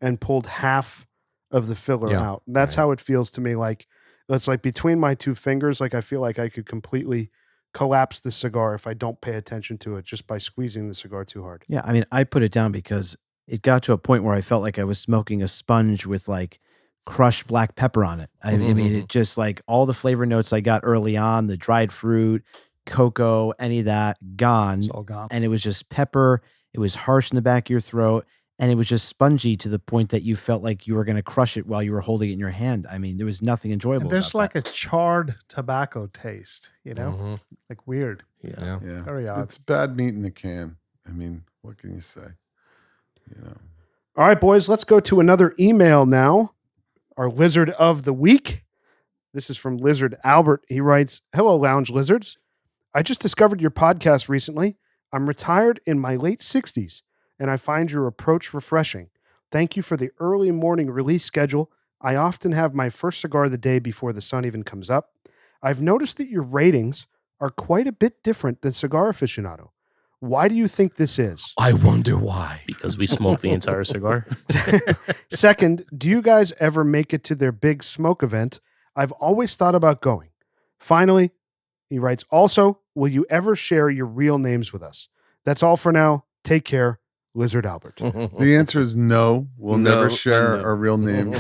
and pulled half of the filler out. That's how it feels to me. Like, it's like between my 2 fingers, like I feel like I could completely collapse the cigar if I don't pay attention to it just by squeezing the cigar too hard. Yeah, I put it down because it got to a point where I felt like I was smoking a sponge with like crushed black pepper on it. I mean, it just like all the flavor notes I got early on, the dried fruit, cocoa, any of that, gone. It's all gone. And it was just pepper. It was harsh in the back of your throat. And it was just spongy to the point that you felt like you were going to crush it while you were holding it in your hand. I mean, there was nothing enjoyable. And there's about like a charred tobacco taste, like weird. Yeah. Very odd. It's bad meat in the can. I mean, what can you say? All right, boys, let's go to another email now. Our Lizard of the Week. This is from Lizard Albert. He writes, "Hello, Lounge Lizards. I just discovered your podcast recently. I'm retired in my late 60s, and I find your approach refreshing. Thank you for the early morning release schedule. I often have my first cigar the day before the sun even comes up. I've noticed that your ratings are quite a bit different than Cigar Aficionado. Why do you think this is? I wonder why. Because we smoke the entire cigar. Second, do you guys ever make it to their big smoke event? I've always thought about going. Finally, he writes, also, will you ever share your real names with us? That's all for now. Take care, Lizard Albert. The answer is no. We'll No, never share and no. our real names.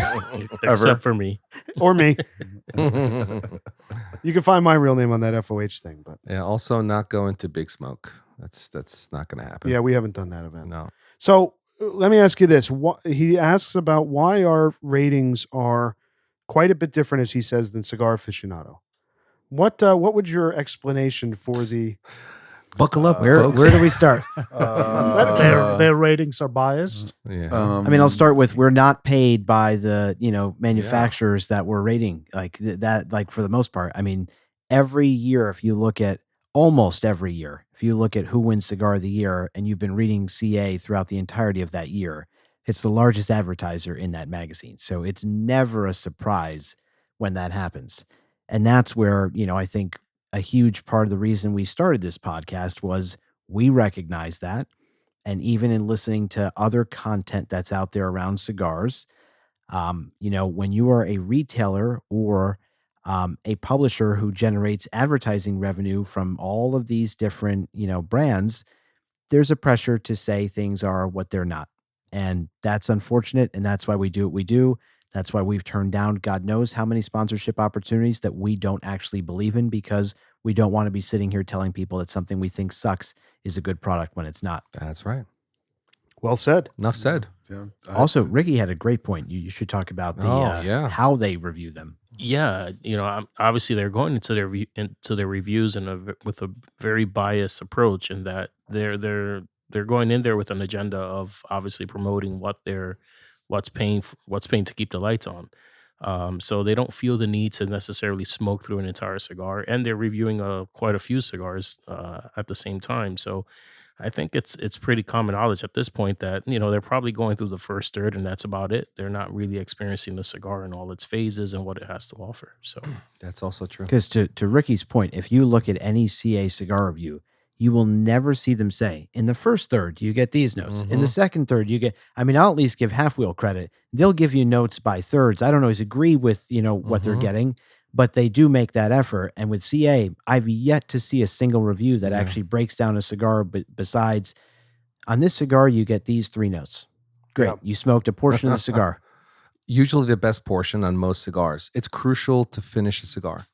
Except for me. Or me. You can find my real name on that FOH thing, but Yeah, also not going to Big Smoke. That's not going to happen. yeah, we haven't done that event. No. So let me ask you this. He asks about why our ratings are quite a bit different, as he says, than Cigar Aficionado. What would your explanation for the... Buckle up, Where folks. do we start? Their ratings are biased. Yeah. I mean, I'll start with we're not paid by the manufacturers that we're rating like that. Like for the most part, I mean, every year, if you look at almost every year, if you look at who wins Cigar of the Year, and you've been reading CA throughout the entirety of that year, it's the largest advertiser in that magazine. So it's never a surprise when that happens, and that's where I think a huge part of the reason we started this podcast was we recognize that. And even in listening to other content that's out there around cigars, when you are a retailer or a publisher who generates advertising revenue from all of these different, brands, there's a pressure to say things are what they're not. And that's unfortunate. And that's why we do what we do. That's why we've turned down God knows how many sponsorship opportunities that we don't actually believe in, because we don't want to be sitting here telling people that something we think sucks is a good product when it's not. That's right. Well said. Enough said. Yeah, Also, Ricky had a great point. You should talk about the how they review them. Yeah, obviously they're going into their reviews with a very biased approach, in that they're going in there with an agenda of obviously promoting what's paying to keep the lights on. So they don't feel the need to necessarily smoke through an entire cigar, and they're reviewing quite a few cigars at the same time. So I think it's pretty common knowledge at this point that they're probably going through the first third, and that's about it. They're not really experiencing the cigar in all its phases and what it has to offer. So That's also true. Because to Ricky's point, if you look at any CA cigar review, you will never see them say, in the first third, you get these notes. In the second third, you get, I'll at least give Half Wheel credit. They'll give you notes by thirds. I don't always agree with, what they're getting, but they do make that effort. And with CA, I've yet to see a single review that actually breaks down a cigar, but besides, on this cigar, you get these 3 notes. Great. Yeah. You smoked a portion of the cigar. Usually the best portion on most cigars. It's crucial to finish a cigar,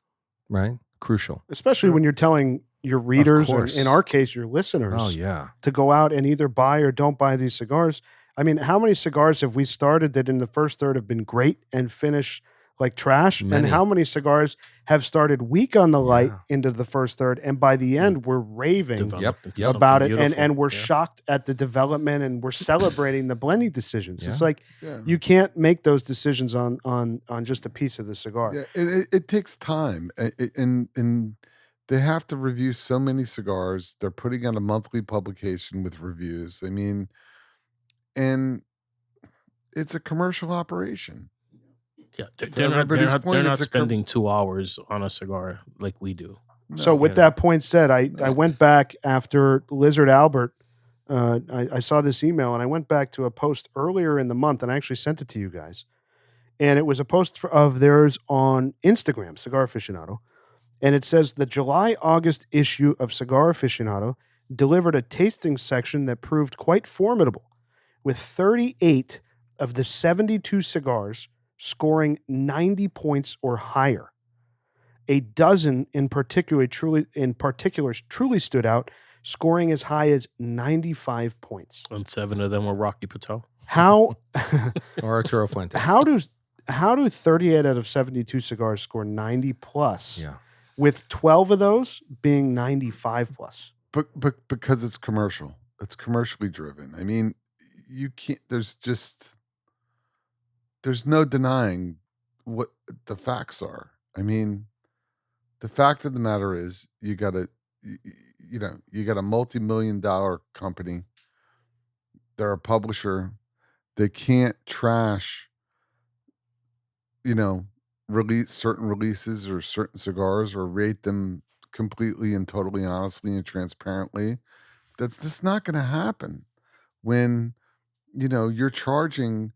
right? Crucial. Especially when you're telling your readers, or course. in our case, your listeners, Oh, yeah. to go out and either buy or don't buy these cigars. I mean, how many cigars have we started that in the first third have been great and finish like trash? Many. And how many cigars have started weak on the light into the first third, and by the end we're raving developed into about something it, beautiful. and we're Yeah. shocked at the development, and we're celebrating the blending decisions. It's Yeah. like you can't make those decisions on just a piece of the cigar. Yeah, it takes time, and they have to review so many cigars. They're putting out a monthly publication with reviews. I mean, and it's a commercial operation. Yeah, To they're not everybody's point, they're not it's a spending 2 hours on a cigar like we do. So with that point said, I went back after Lizard Albert. I saw this email, and I went back to a post earlier in the month, and I actually sent it to you guys. And it was a post of theirs on Instagram, Cigar Aficionado. And it says the July-August issue of Cigar Aficionado delivered a tasting section that proved quite formidable, with 38 of the 72 cigars scoring 90 points or higher. A dozen in particular truly stood out, scoring as high as 95 points. And 7 of them were Rocky Patel. How Or Arturo Fuente. how do 38 out of 72 cigars score 90 plus? Yeah. With 12 of those being 95 plus. But because it's commercial, it's commercially driven. I mean, you can't. There's no denying what the facts are. I mean, the fact of the matter is, you got a multi-million-dollar company. They're a publisher. They can't trash, release certain releases or certain cigars, or rate them completely and totally honestly and transparently. That's just not going to happen when, you're charging.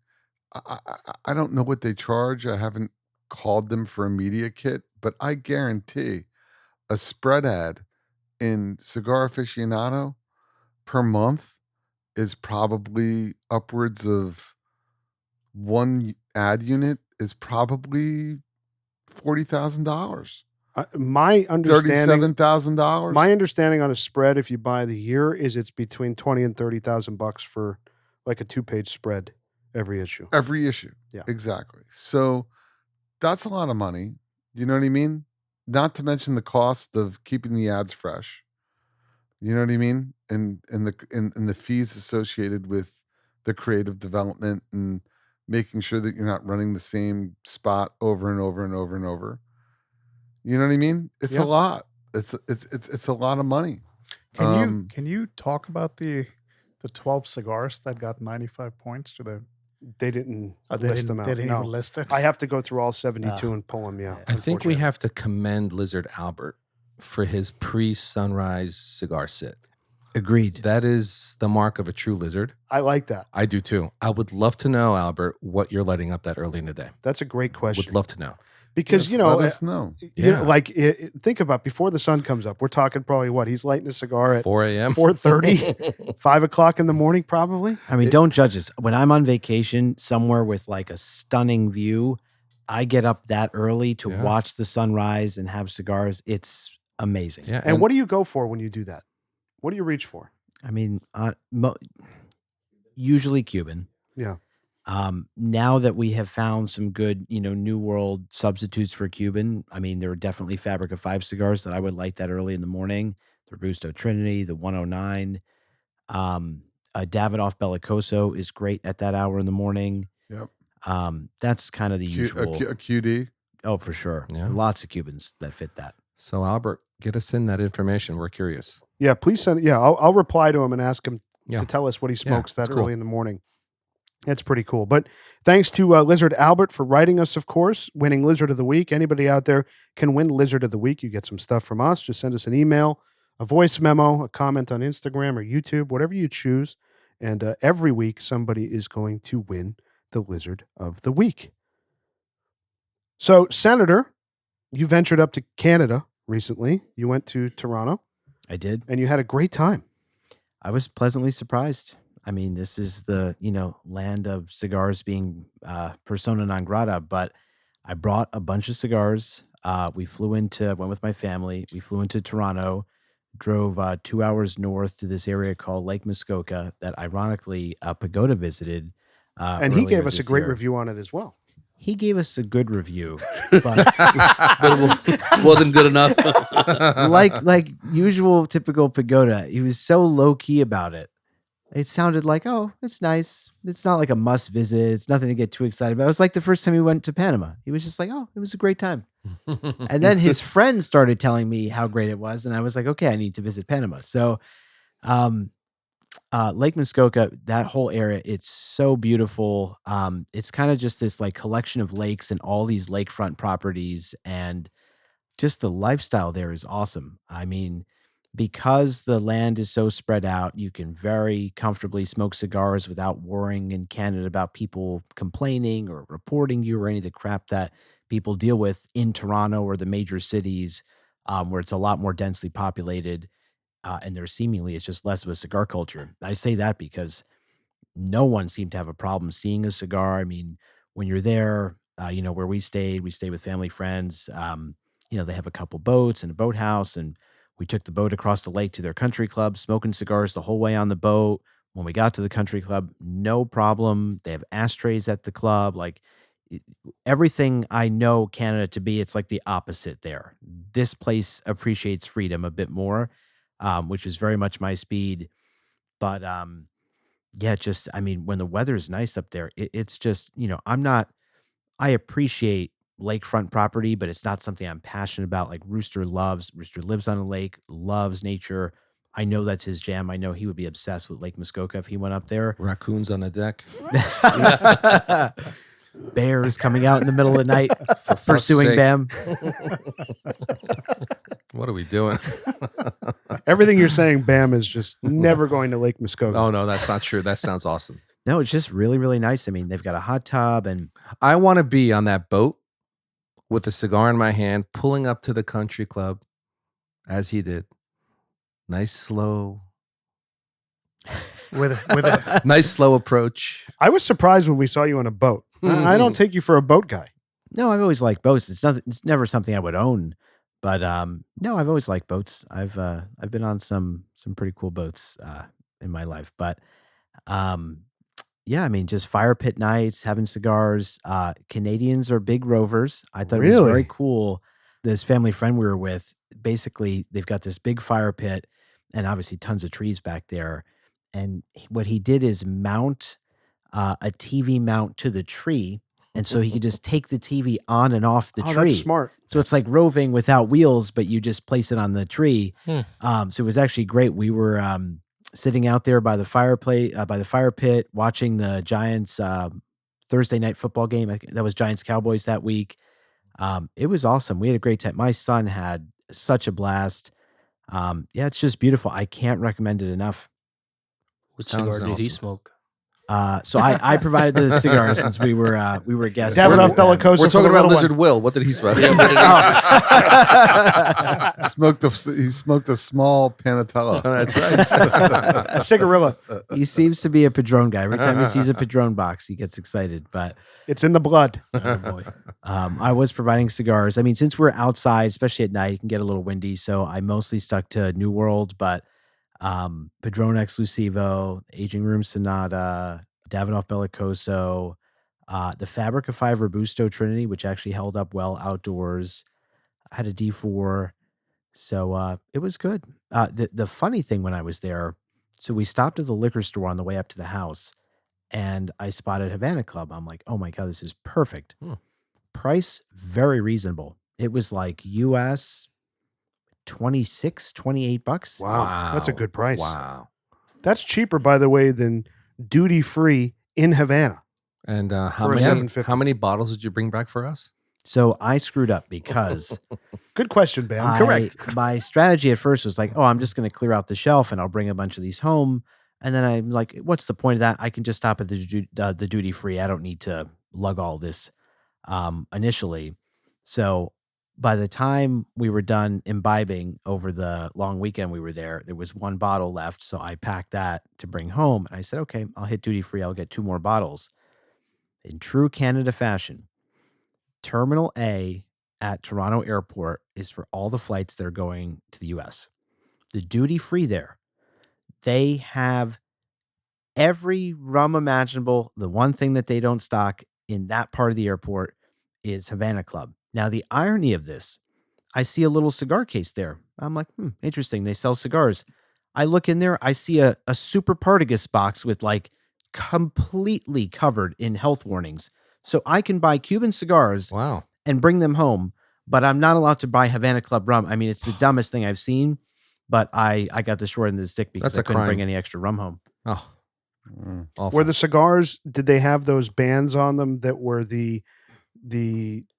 I don't know what they charge. I haven't called them for a media kit, but I guarantee a spread ad in Cigar Aficionado per month is probably upwards of one ad unit is probably $40,000. My understanding, $37,000. my understanding on a spread, if you buy the year, is it's between $20,000 and $30,000 for like a 2-page spread every issue. Every issue. Yeah. Exactly. So that's a lot of money. You know what I mean? Not to mention the cost of keeping the ads fresh. You know what I mean? And the fees associated with the creative development and making sure that you're not running the same spot over and over and over and over. You know what I mean? It's a lot. It's a lot of money. Can you talk about the 12 cigars that got 95 points to the? They didn't They list didn't, them out. they didn't No. even list it. I have to go through all 72 and pull them. Yeah, I think we unfortunately. have to commend Lizard Albert for his pre-sunrise cigar sit. Agreed. That is the mark of a true lizard. I like that. I do too. I would love to know, Albert, what you're lighting up that early in the day. That's a great question. Would love to know. Because, Yes, let us know. like think about before the sun comes up, we're talking probably what? He's lighting a cigar at 4 a.m. 4:30, 5 o'clock in the morning, probably. I mean, don't judge us. When I'm on vacation somewhere with like a stunning view, I get up that early to Yeah. watch the sunrise and have cigars. It's amazing. Yeah, And what do you go for when you do that? What do you reach for? I mean, usually Cuban. Yeah. Now that we have found some good, New World substitutes for Cuban, I mean, there are definitely Fabrica 5 cigars that I would light that early in the morning. The Robusto Trinity, the 109. A Davidoff Bellicoso is great at that hour in the morning. Yep. That's kind of the usual. A QD. Oh, for sure. Yeah. Lots of Cubans that fit that. So, Albert, get us in that information. We're curious. Yeah, please send. Yeah, I'll reply to him and ask him Yeah. to tell us what he smokes that that's cool. early in the morning. It's pretty cool. But thanks to Lizard Albert for writing us, of course, winning Lizard of the Week. Anybody out there can win Lizard of the Week. You get some stuff from us. Just send us an email, a voice memo, a comment on Instagram or YouTube, whatever you choose. And every week, somebody is going to win the Lizard of the Week. So, Senator, you ventured up to Canada recently. You went to Toronto. I did. And you had a great time. I was pleasantly surprised. I mean, this is the, land of cigars being persona non grata, but I brought a bunch of cigars. Went with my family. We flew into Toronto, drove 2 hours north to this area called Lake Muskoka that ironically Pagoda visited. And he gave earlier us a this great year. review on it as well. He gave us a good review, but But it wasn't good enough. like usual, typical Pagoda, he was so low key about it. It sounded like, oh, it's nice. It's not like a must visit. It's nothing to get too excited about. It was like the first time he went to Panama. He was just like, oh, it was a great time. And then his friends started telling me how great it was, and I was like, okay, I need to visit Panama. So, Lake Muskoka, that whole area, it's so beautiful. It's kind of just this like collection of lakes and all these lakefront properties, and just the lifestyle there is awesome. I mean, because the land is so spread out, you can very comfortably smoke cigars without worrying in Canada about people complaining or reporting you or any of the crap that people deal with in Toronto or the major cities, where it's a lot more densely populated. And there seemingly is just less of a cigar culture. I say that because no one seemed to have a problem seeing a cigar. I mean, when you're there, where we stayed with family, friends. They have a couple boats and a boathouse, and we took the boat across the lake to their country club, smoking cigars the whole way on the boat. When we got to the country club, no problem. They have ashtrays at the club. Like everything I know Canada to be, it's like the opposite there. This place appreciates freedom a bit more, which is very much my speed. But when the weather is nice up there, it's just, I appreciate lakefront property, but it's not something I'm passionate about. Like Rooster lives on a lake, loves nature. I know that's his jam. I know he would be obsessed with Lake Muskoka if he went up there. Raccoons on the deck. Bears coming out in the middle of the night For fuck's pursuing sake. Bam. What are we doing? Everything you're saying, Bam, is just never going to Lake Muskogee. Oh, no, that's not true. That sounds awesome. No, it's just really, really nice. I mean, they've got a hot tub and I want to be on that boat with a cigar in my hand, pulling up to the country club as he did. Nice, slow. with a, Nice, slow approach. I was surprised when we saw you on a boat. I don't take you for a boat guy. no, I've always liked boats. It's never something I would own, but no, I've always liked boats. I've been on some pretty cool boats in my life, but yeah, I mean, just fire pit nights, having cigars. Canadians are big rovers. I thought it was Really? very cool. This family friend we were with, basically, they've got this big fire pit and obviously tons of trees back there. And what he did is mount a TV mount to the tree. And so he could just take the TV on and off the Oh, tree. that's smart. So it's like roving without wheels, but you just place it on the tree. Hmm. So it was actually great. We were sitting out there by the by the fire pit, watching the Giants Thursday night football game. I think that was Giants Cowboys that week. It was awesome. We had a great time. My son had such a blast. Yeah, it's just beautiful. I can't recommend it enough. What Sounds cigar did he awesome. smoke? So I provided the cigar since we were guests. Davidoff there. Bellicosa. We're for the talking about little Lizard one. Will. What did he smoke? He smoked a small Panatella. That's right. Cigarilla. He seems to be a Padron guy. Every time he sees a Padron box, he gets excited. But It's in the blood. Oh boy. I was providing cigars. I mean, since we're outside, especially at night, it can get a little windy. So I mostly stuck to New World, but Padron Exclusivo, Aging Room Sonata, Davidoff Bellicoso, the Fabrica 5 Robusto Trinity, which actually held up well outdoors. I had a D4. So it was good. The funny thing when I was there, so we stopped at the liquor store on the way up to the house, and I spotted Havana Club. I'm like, oh my God, this is perfect. Price, very reasonable. It was like US $26-28. Wow. That's a good price. Wow. That's cheaper, by the way, than duty free in Havana. And For how a many $7.50. bottles did you bring back for us? So I screwed up because Good question, Bam. my strategy at first was like, oh, I'm just going to clear out the shelf and I'll bring a bunch of these home. And then I'm like, what's the point of that? I can just stop at the duty free. I don't need to lug all this initially. So by the time we were done imbibing over the long weekend we were there was one bottle left. So I packed that to bring home. And I said, okay, I'll hit duty free. I'll get 2 more bottles. In true Canada fashion, Terminal A at Toronto Airport is for all the flights that are going to the US. The duty free there, they have every rum imaginable. The one thing that they don't stock in that part of the airport is Havana Club. Now, the irony of this, I see a little cigar case there. I'm like, interesting. They sell cigars. I look in there, I see a Super Partagas box with like completely covered in health warnings. So I can buy Cuban cigars Wow. and bring them home, but I'm not allowed to buy Havana Club rum. I mean, it's the dumbest thing I've seen, but I got the short end of the stick because That's I a couldn't crime. bring any extra rum home. Oh. Awful. Were the cigars, did they have those bands on them that were the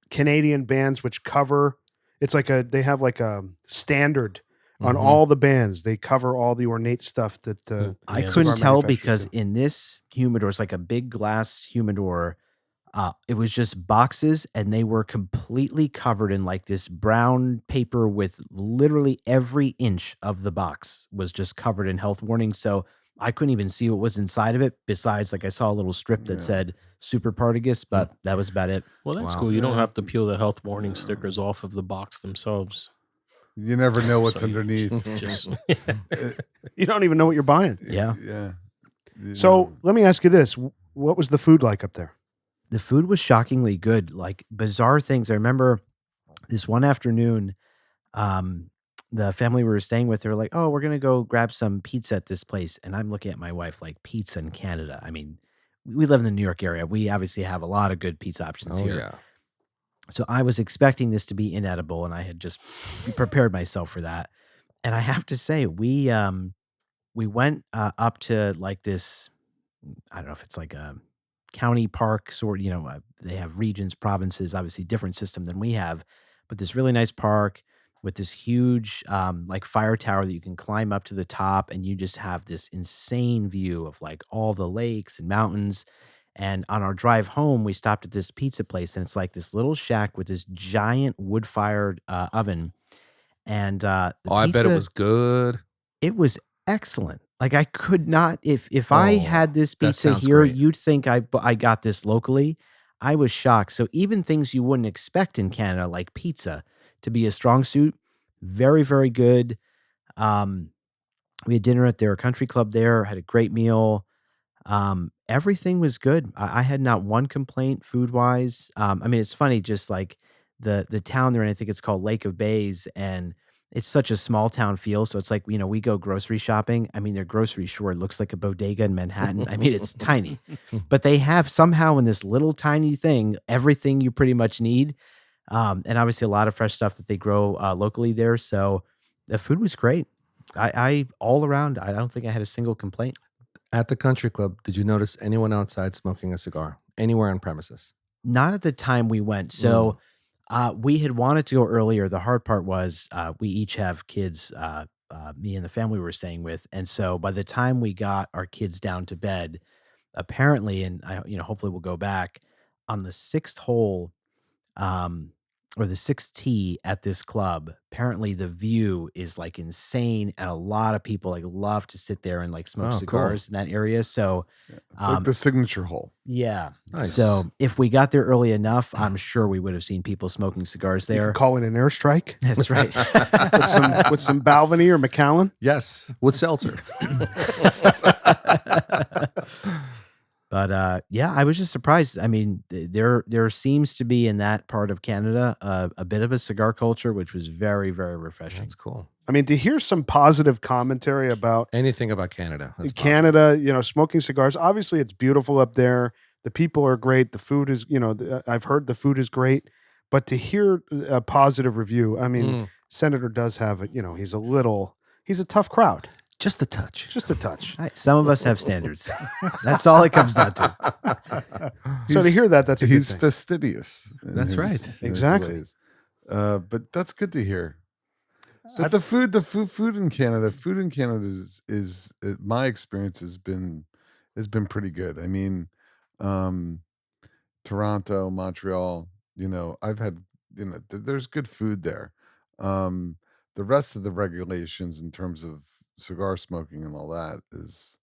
Canadian bands which cover, it's like they have like a standard on Mhm. all the bands. They cover all the ornate stuff that I Yeah, couldn't cigar tell manufacturers because do. in this humidor, it's like a big glass humidor. It was just boxes and they were completely covered in like this brown paper with literally every inch of the box was just covered in health warnings. So I couldn't even see what was inside of it. Besides, like I saw a little strip that said Super Partagas, but that was about it. Well, that's Wow. cool. You don't have to peel the health warning stickers off of the box themselves. You never know what's So you underneath. Just you don't even know what you're buying. Yeah. Yeah. So let me ask you this. What was the food like up there? The food was shockingly good, like bizarre things. I remember this one afternoon, the family we were staying with, they were like, oh, we're going to go grab some pizza at this place. And I'm looking at my wife like, pizza in Canada. I mean, we live in the New York area. We obviously have a lot of good pizza options Oh, here. yeah. So I was expecting this to be inedible, and I had just prepared myself for that. And I have to say, we went up to like this, I don't know if it's like a county park sort, they have regions, provinces, obviously different system than we have, but this really nice park. with this huge like fire tower that you can climb up to the top, and you just have this insane view of like all the lakes and mountains. And on our drive home, we stopped at this pizza place, and it's like this little shack with this giant wood-fired oven. And the Oh, I bet it pizza, was good. it was excellent. Like I could not, if I Oh, had this that pizza sounds here, great. you'd think I got this locally. I was shocked. So even things you wouldn't expect in Canada, like pizza, to be a strong suit, very, very good. We had dinner at their country club there, had a great meal. Everything was good. I had not one complaint food wise. I mean, it's funny, just like the town they're in, I think it's called Lake of Bays, and it's such a small town feel. So it's like, we go grocery shopping. I mean, their grocery store looks like a bodega in Manhattan. I mean, it's tiny, but they have somehow in this little tiny thing, everything you pretty much need. And obviously a lot of fresh stuff that they grow locally there. So the food was great. I all around, I don't think I had a single complaint. At the country club, did you notice anyone outside smoking a cigar anywhere on premises? Not at the time we went. So we had wanted to go earlier. The hard part was we each have kids, me and the family we were staying with. And so by the time we got our kids down to bed, apparently, and hopefully we'll go back on the sixth hole, or the sixth tee at this club. Apparently the view is like insane, and a lot of people like love to sit there and like smoke Oh, cool. cigars in that area. So It's like the signature hole. yeah. Nice. So if we got there early enough, I'm sure we would have seen people smoking cigars You there. could call it an airstrike That's right. with some Balvenie or Macallan. Yes, with seltzer. But yeah, I was just surprised. I mean, there seems to be in that part of Canada a bit of a cigar culture, which was very, very refreshing. That's cool. I mean, to hear some positive commentary about Anything about Canada? That's Canada, smoking cigars. Obviously, it's beautiful up there. The people are great. The food is, I've heard the food is great. But to hear a positive review, I mean, Senator does have it. He's a tough crowd. just a touch. Just a touch. Some of us have standards. That's all it comes down to. So to hear that, that's a good He's thing. fastidious. in That's right. in his Exactly. ways. But that's good to hear. But the food in Canada is my experience has been pretty good. I mean, Toronto, Montreal, I've had, there's good food there. The rest of the regulations in terms of cigar smoking and all that is,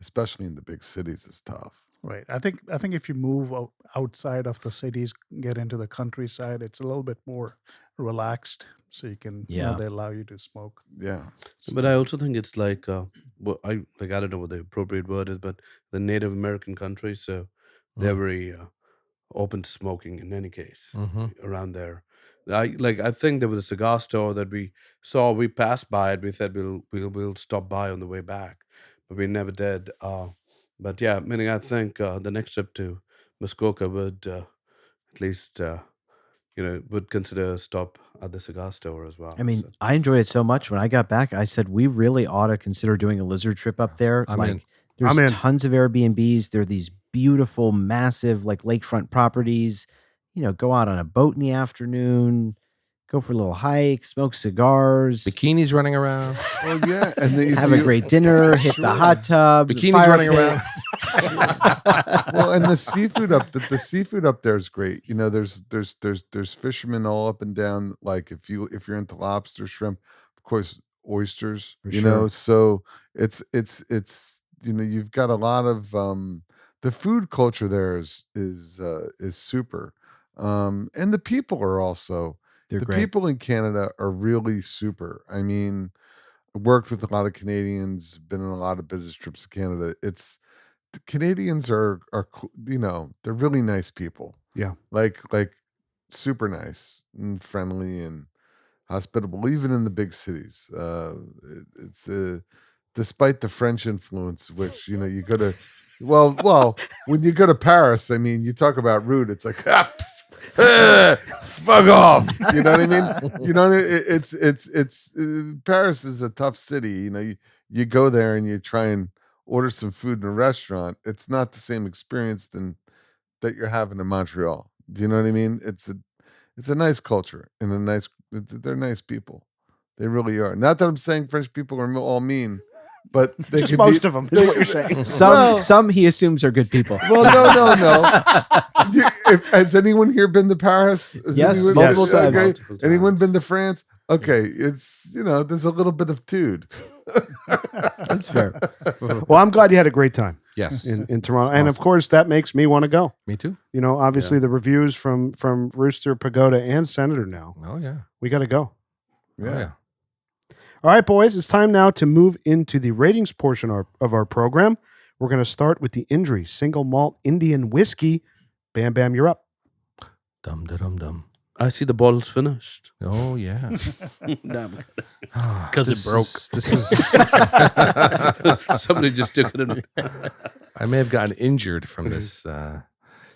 especially in the big cities, is tough. Right. I think if you move outside of the cities, get into the countryside, it's a little bit more relaxed. So you can, Yeah. they allow you to smoke. Yeah. But I also think it's like, I don't know what the appropriate word is, but the Native American countries, so they're very open to smoking in any case around there. I think there was a cigar store that we saw. We passed by it. We said we'll stop by on the way back, but we never did. But yeah, meaning I think the next trip to Muskoka would at least would consider a stop at the cigar store as well. I mean, So- I enjoyed it so much. When I got back, I said we really ought to consider doing a lizard trip up there. I'm in. There's I'm in. tons of Airbnbs. There are these beautiful, massive, like lakefront properties. Go out on a boat in the afternoon, go for a little hike, smoke cigars, Bikinis running around. Well, yeah, and then have a great dinner, hit the hot tub, the Bikinis fire running pit. around. Well, and the seafood the seafood up there is great. There's fishermen all up and down. Like if you're into lobster, shrimp, of course, oysters. For you sure. know, so it's you've got a lot of the food culture there is super, and the people are also. They're The great. people in Canada are really super. I mean, I worked with a lot of Canadians, been on a lot of business trips to Canada. The Canadians are they're really nice people. Yeah. Like super nice and friendly and hospitable, even in the big cities. It's despite the French influence, which you go to. Well, when you go to Paris, I mean, you talk about rude. It's like, fuck off. You know what I mean? It's Paris is a tough city. You go there and you try and order some food in a restaurant. It's not the same experience that you're having in Montreal. Do you know what I mean? It's a nice culture and a nice They're nice people. They really are. Not that I'm saying French people are all mean, but they Just could most be, of them is what you're saying. Some he assumes are good people. Well, no. Has anyone here been to Paris? Yes, anyone, multiple times. Multiple Anyone times. been to France? Okay, it's there's a little bit of tude. That's fair. Well, I'm glad you had a great time Yes. in Toronto, That's and of awesome. course that makes me want to go. Me too. Obviously the reviews from Rooster, Pagoda, and Senator now. Oh yeah. We got to go. Oh, yeah. All right, boys, it's time now to move into the ratings portion of our program. We're going to start with the Indri Single Malt Indian Whiskey. Bam, Bam, you're up. Dum da dum dum. I see the bottle's finished. Oh yeah. Because it broke. This was. Somebody just took it in. I may have gotten injured from this.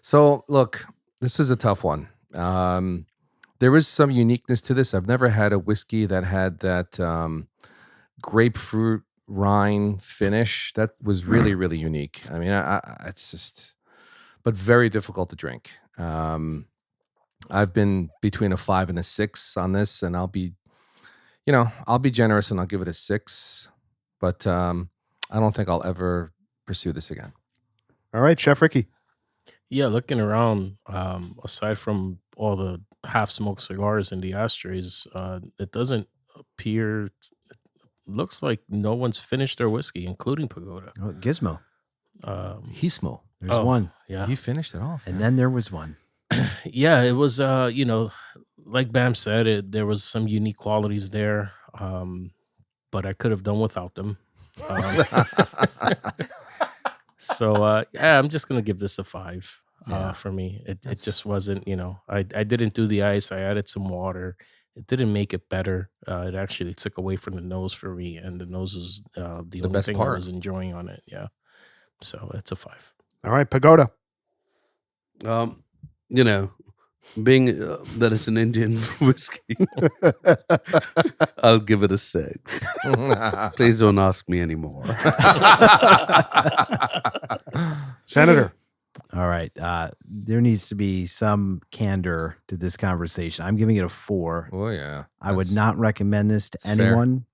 So look, this is a tough one. There is some uniqueness to this. I've never had a whiskey that had that grapefruit rind finish. That was really, really unique. I mean, it's just, but very difficult to drink. I've been between a 5 and a 6 on this, and I'll be generous and I'll give it a 6. But I don't think I'll ever pursue this again. All right, Chef Ricky. Yeah, looking around, aside from all the half-smoked cigars in the ashtrays, it doesn't appear. It looks like no one's finished their whiskey, including Pagoda. Oh, Gizmo. Hismo. There's one. Yeah, He finished it off. And man. then there was one. yeah. It was, like Bam said, there was some unique qualities there, but I could have done without them. So yeah, I'm just gonna give this a 5. Yeah. For me, it just wasn't. I didn't do the ice. I added some water. It didn't make it better. It actually took away from the nose for me, and the nose was the only best thing part. I was enjoying on it. Yeah, so it's a 5. All right, Pagoda. Being that it's an Indian whiskey, I'll give it a 6. Please don't ask me anymore. Senator. All right. There needs to be some candor to this conversation. I'm giving it a 4. Oh yeah. I would That's- not recommend this to that's fair. anyone.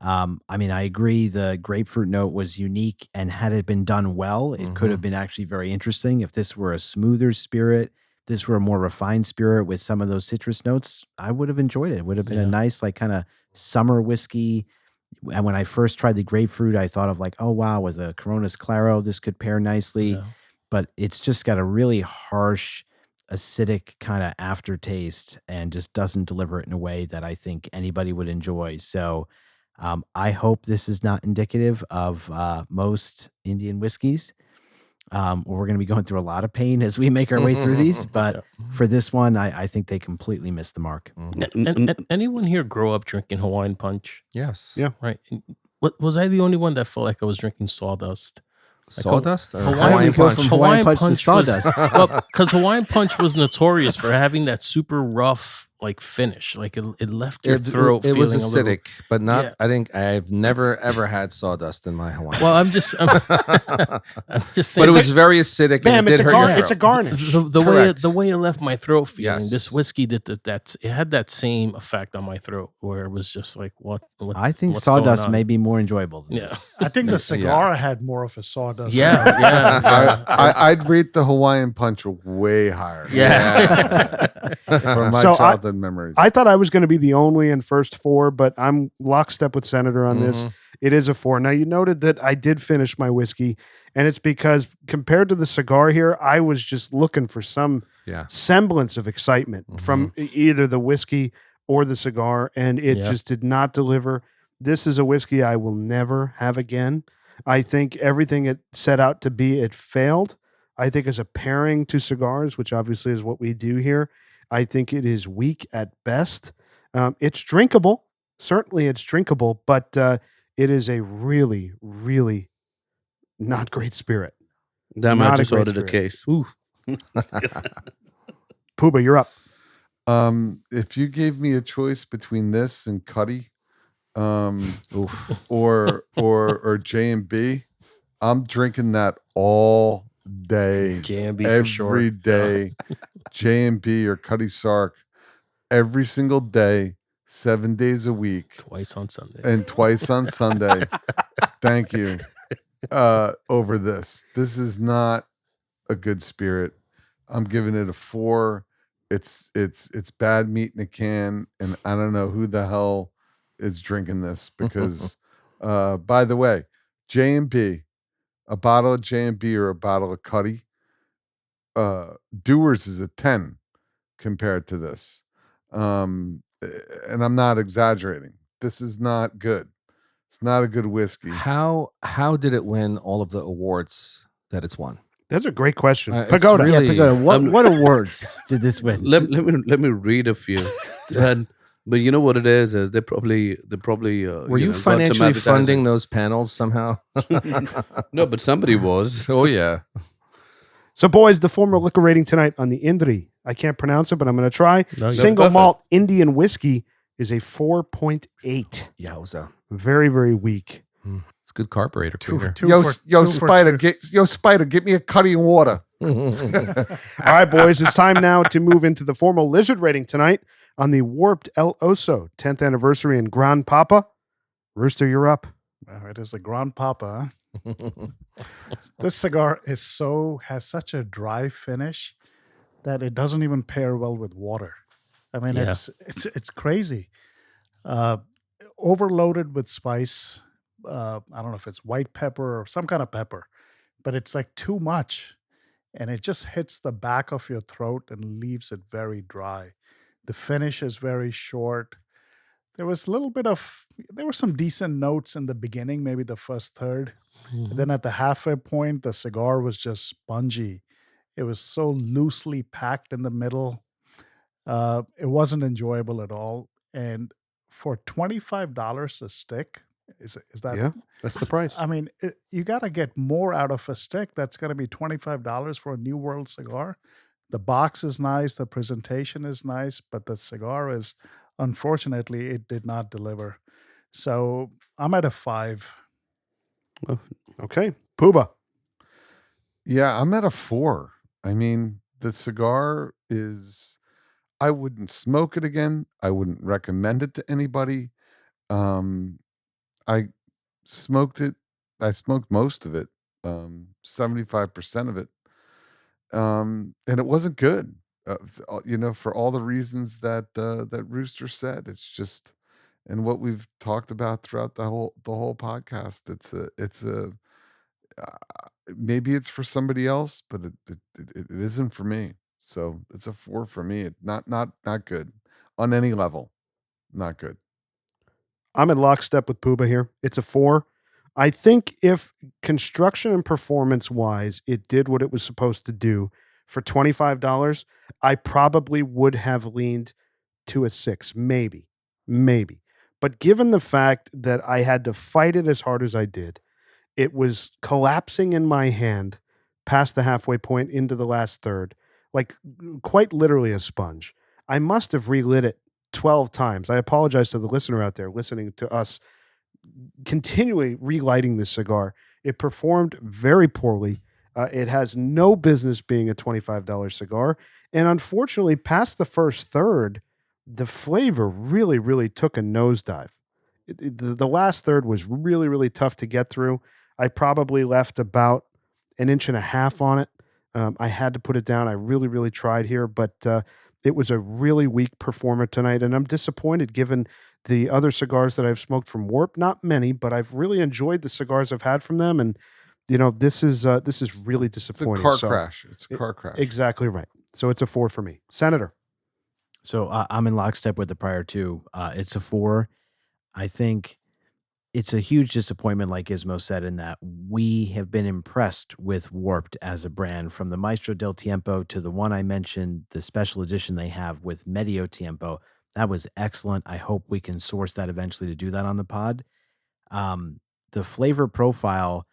I mean, I agree the grapefruit note was unique, and had it been done well, it could have been actually very interesting. If this were a smoother spirit, this were a more refined spirit with some of those citrus notes, I would have enjoyed it. It would have been a Yeah. nice, like, kind of summer whiskey. And when I first tried the grapefruit, I thought of like, oh wow, with a Coronas Claro, this could pair nicely. Yeah. But it's just got a really harsh, acidic kind of aftertaste, and just doesn't deliver it in a way that I think anybody would enjoy. So I hope this is not indicative of most Indian whiskeys. We're going to be going through a lot of pain as we make our way through these. But for this one, I think they completely missed the mark. And anyone here grow up drinking Hawaiian Punch? Yes. Yeah. Right. Was I the only one that felt like I was drinking sawdust? Sawdust or Hawaiian Hawaiian go punch? from Hawaiian Punch to sawdust. Because Hawaiian Punch was notorious for having that super rough finish. Like it left your throat. It was feeling a little- acidic, but not. Yeah. I think I've never ever had sawdust in my Hawaiian. Well, I'm just saying. but it was very acidic. Bam, and it it's did a hurt your gar- it's a throat. garnish. Correct. the way it left my throat feeling. Yes. This whiskey did that. It had that same effect on my throat, where it was just like what I think what's going sawdust on? may be more enjoyable than Yeah. this. I think the cigar had more of a sawdust. Yeah. I'd rate the Hawaiian Punch way higher. Yeah. From my So childhood memories. I thought I was going to be the only in first 4, but I'm lockstep with Senator on this. It is a 4. Now, you noted that I did finish my whiskey, and it's because compared to the cigar here, I was just looking for some Yeah. semblance of excitement from either the whiskey or the cigar, and it Yeah. just did not deliver. This is a whiskey I will never have again. I think everything it set out to be, it failed. I think as a pairing to cigars, which obviously is what we do here, I think it is weak at best. It's drinkable. Certainly it's drinkable, but it is a really, really not great spirit. Damn, Not I a just great ordered a spirit. case. Ooh. Pooba, you're up. If you gave me a choice between this and Cuddy, or J&B, I'm drinking that all day, J&B for sure. every day. J&B or Cuddy Sark. every single day, 7 days a week, Twice on Sunday. and twice on Sunday. Thank you. Over this. This is not a good spirit. I'm giving it a 4. It's bad meat in a can, and I don't know who the hell is drinking this because by the way, J&B, a bottle of J&B or a bottle of Cuddy, Dewar's is a 10 compared to this. And I'm not exaggerating. This is not good. It's not a good whiskey. How did it win all of the awards that it's won? That's a great question. It's Pagoda. really- Pagoda. What awards did this win? Let me read a few. But you know what it is they probably Were you got some financially advertising. funding those panels somehow? No, but somebody was. Oh yeah. So, boys, the formal liquor rating tonight on the Indri, I can't pronounce it, but I'm going to try. No, you Single perfect. malt Indian whiskey is a 4.8. Yowza. Very, very weak. It's good carburetor cleaner. Spider, get me a Cuddy and water. All right, boys, it's time now to move into the formal lizard rating tonight on the Warped El Oso 10th anniversary in Grand Papa. Rooster, you're up. It is the Grand Papa. This cigar has such a dry finish that it doesn't even pair well with water. I mean, Yeah. it's crazy. Overloaded with spice. I don't know if it's white pepper or some kind of pepper, but it's like too much, and it just hits the back of your throat and leaves it very dry. The finish is very short. There were some decent notes in the beginning, maybe the first third. And then at the halfway point, the cigar was just spongy. It was so loosely packed in the middle. It wasn't enjoyable at all. And for $25 a stick, is that? Yeah, that's the price. I mean, you got to get more out of a stick. That's going to be $25 for a New World cigar. The box is nice. The presentation is nice, but the cigar is, unfortunately, it did not deliver. So I'm at a 5. Okay. Puba. Yeah, I'm at a 4. I mean, the cigar is, I wouldn't smoke it again. I wouldn't recommend it to anybody. I smoked it. I smoked most of it, 75% of it. And it wasn't good, for all the reasons that that Rooster said. It's just, and what we've talked about throughout the whole podcast. It's a maybe it's for somebody else, but it isn't for me. So it's a 4 for me. Not good on any level. Not good. I'm in lockstep with Puba here. It's a 4. I think if construction and performance wise, it did what it was supposed to do for $25, I probably would have leaned to a 6, maybe. But given the fact that I had to fight it as hard as I did, it was collapsing in my hand past the halfway point into the last third, like quite literally a sponge. I must have relit it 12 times. I apologize to the listener out there listening to us continually relighting this cigar. It performed very poorly. It has no business being a $25 cigar. And unfortunately, past the first third, the flavor really, really took a nosedive. The last third was really, really tough to get through. I probably left about 1.5 inches on it. I had to put it down. I really, really tried here, but it was a really weak performer tonight, and I'm disappointed given the other cigars that I've smoked from Warp. Not many, but I've really enjoyed the cigars I've had from them, and this is really It's a disappointing. car So- crash. It's a car crash. Exactly right. So it's a 4 for me. Senator. So I'm in lockstep with the prior two. It's a 4. I think it's a huge disappointment, like Gizmo said, in that we have been impressed with Warped as a brand, from the Maestro del Tiempo to the one I mentioned, the special edition they have with Medio Tiempo. That was excellent. I hope we can source that eventually to do that on the pod. The flavor profile,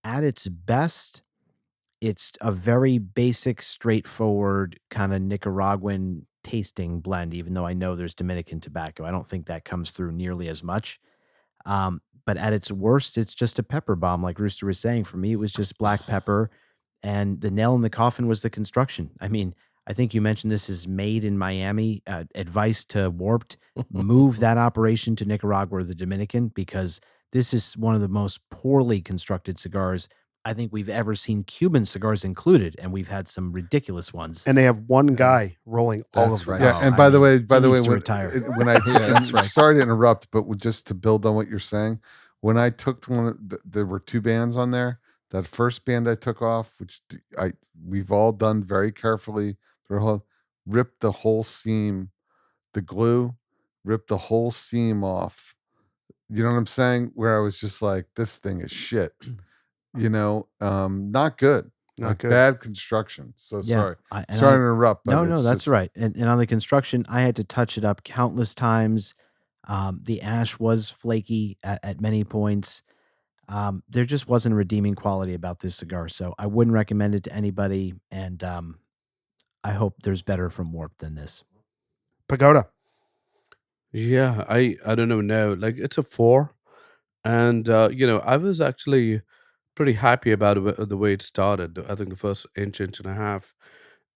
at its best, it's a very basic, straightforward kind of Nicaraguan tasting blend, even though I know there's Dominican tobacco. I don't think that comes through nearly as much. But at its worst, it's just a pepper bomb, like Rooster was saying. For me, it was just black pepper, and the nail in the coffin was the construction. I mean, I think you mentioned this is made in Miami. Advice to Warped: move that operation to Nicaragua or the Dominican, because this is one of the most poorly constructed cigars I think we've ever seen, Cuban cigars included, and we've had some ridiculous ones. And they have one guy rolling all That's of them. right. Yeah, and I by the mean, way, he needs to when retire. when I Yeah, that's right. sorry to interrupt, but just to build on what you're saying, when I took there were 2 bands on there. That first band I took off, which we've all done very carefully, ripped the whole seam, the glue, ripped the whole seam off. You know what I'm saying? Where I was just like, this thing is shit. Not good. Not good. Bad construction. So sorry. And Sorry to interrupt. But no, that's right. And on the construction, I had to touch it up countless times. The ash was flaky at many points. There just wasn't a redeeming quality about this cigar, so I wouldn't recommend it to anybody. And I hope there's better from Warp than this. Pagoda. Yeah, I don't know. No, like it's a 4, and I was actually pretty happy about the way it started. I think the first inch and a half,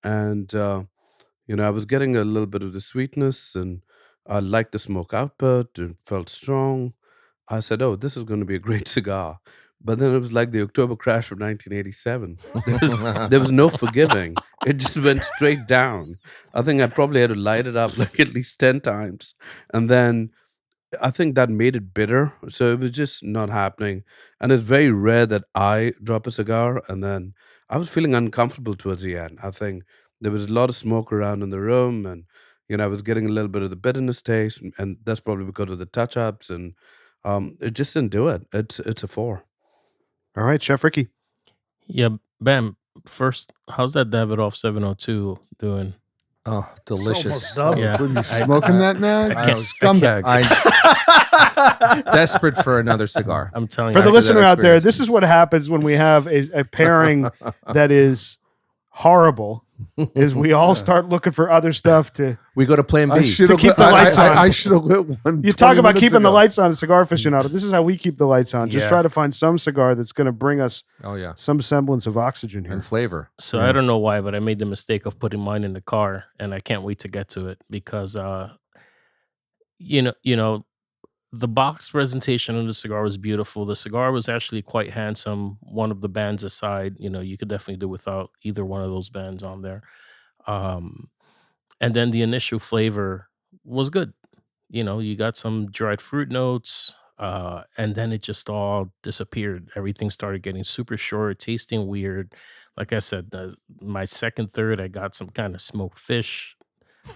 and I was getting a little bit of the sweetness, and I liked the smoke output. It felt strong. I said, "Oh, this is going to be a great cigar." But then it was like the October crash of 1987. There was no forgiving. It just went straight down. I think I probably had to light it up like at least 10 times. And then I think that made it bitter. So it was just not happening. And it's very rare that I drop a cigar. And then I was feeling uncomfortable towards the end. I think there was a lot of smoke around in the room. And, I was getting a little bit of the bitterness taste. And that's probably because of the touch-ups. And it just didn't do it. It's a 4. All right, Chef Ricky. Yeah, Bam. First, how's that Davidoff 702 doing? Oh, delicious. Yeah. What, are you smoking that now? Scumbag. Desperate for another cigar. I'm telling For you. the After that listener out there, experience. this is what happens when we have a pairing that is horrible. Is we all start looking for other stuff to. We go to Plan B. I should have keep the lights on. I should have lit one. You talk 20 about minutes keeping the ago. lights on at Cigar Aficionado. This is how we keep the lights on. Just Yeah. try to find some cigar that's going to bring us Oh yeah, some semblance of oxygen here. and flavor. So I don't know why, but I made the mistake of putting mine in the car, and I can't wait to get to it because, the box presentation of the cigar was beautiful. The cigar was actually quite handsome. One of the bands aside, you could definitely do without either one of those bands on there. And then the initial flavor was good. You got some dried fruit notes, and then it just all disappeared. Everything started getting super short, tasting weird. Like I said, my second, third, I got some kind of smoked fish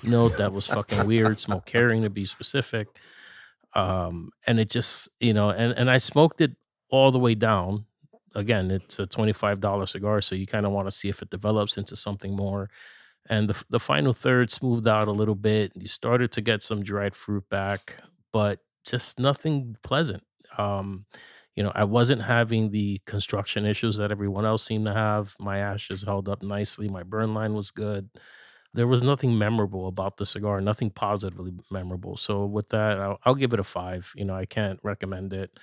note that was fucking weird, smoked herring to be specific. And it just, and I smoked it all the way down. Again, it's a $25 cigar, so you kind of want to see if it develops into something more. And the final third smoothed out a little bit. You started to get some dried fruit back, but just nothing pleasant. I wasn't having the construction issues that everyone else seemed to have. My ashes held up nicely. My burn line was good. There was nothing memorable about the cigar, nothing positively memorable. So with that, I'll give it a 5. I can't recommend it.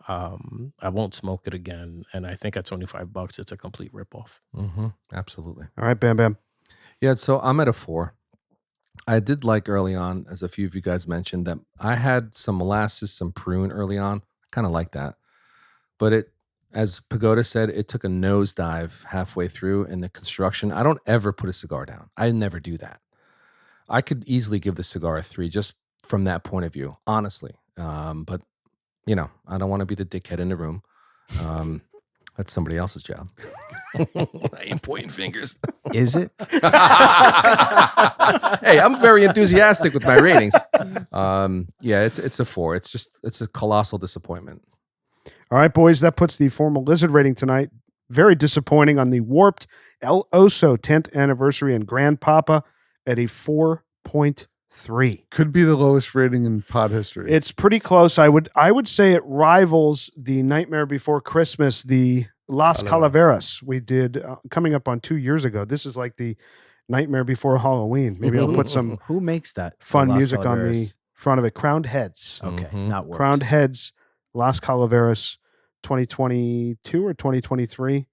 I won't smoke it again. And I think at $25, it's a complete ripoff. Mm-hmm. Absolutely. All right, Bam Bam. Yeah, so I'm at a 4. I did like early on, as a few of you guys mentioned, that I had some molasses, some prune early on. I kind of like that. But it, as Pagoda said, it took a nosedive halfway through in the construction. I don't ever put a cigar down. I never do that. I could easily give the cigar a 3 just from that point of view, honestly. But, I don't want to be the dickhead in the room. That's somebody else's job. I ain't pointing fingers. Is it? Hey, I'm very enthusiastic with my ratings. Yeah, it's a 4. It's a colossal disappointment. All right, boys, that puts the formal Lizard rating tonight. Very disappointing on the Warped El Oso 10th anniversary and Grandpapa at a 4.3. Could be the lowest rating in pod history. It's pretty close. I would say it rivals the Nightmare Before Christmas, the Las Calaveras we did coming up on 2 years ago. This is like the Nightmare Before Halloween. Maybe I'll put some Who makes that? fun Las music on the Calaveras? front of it. Crowned Heads. Okay, Mhm. not Warped. Crowned Heads, Las Calaveras, 2022 or 2023.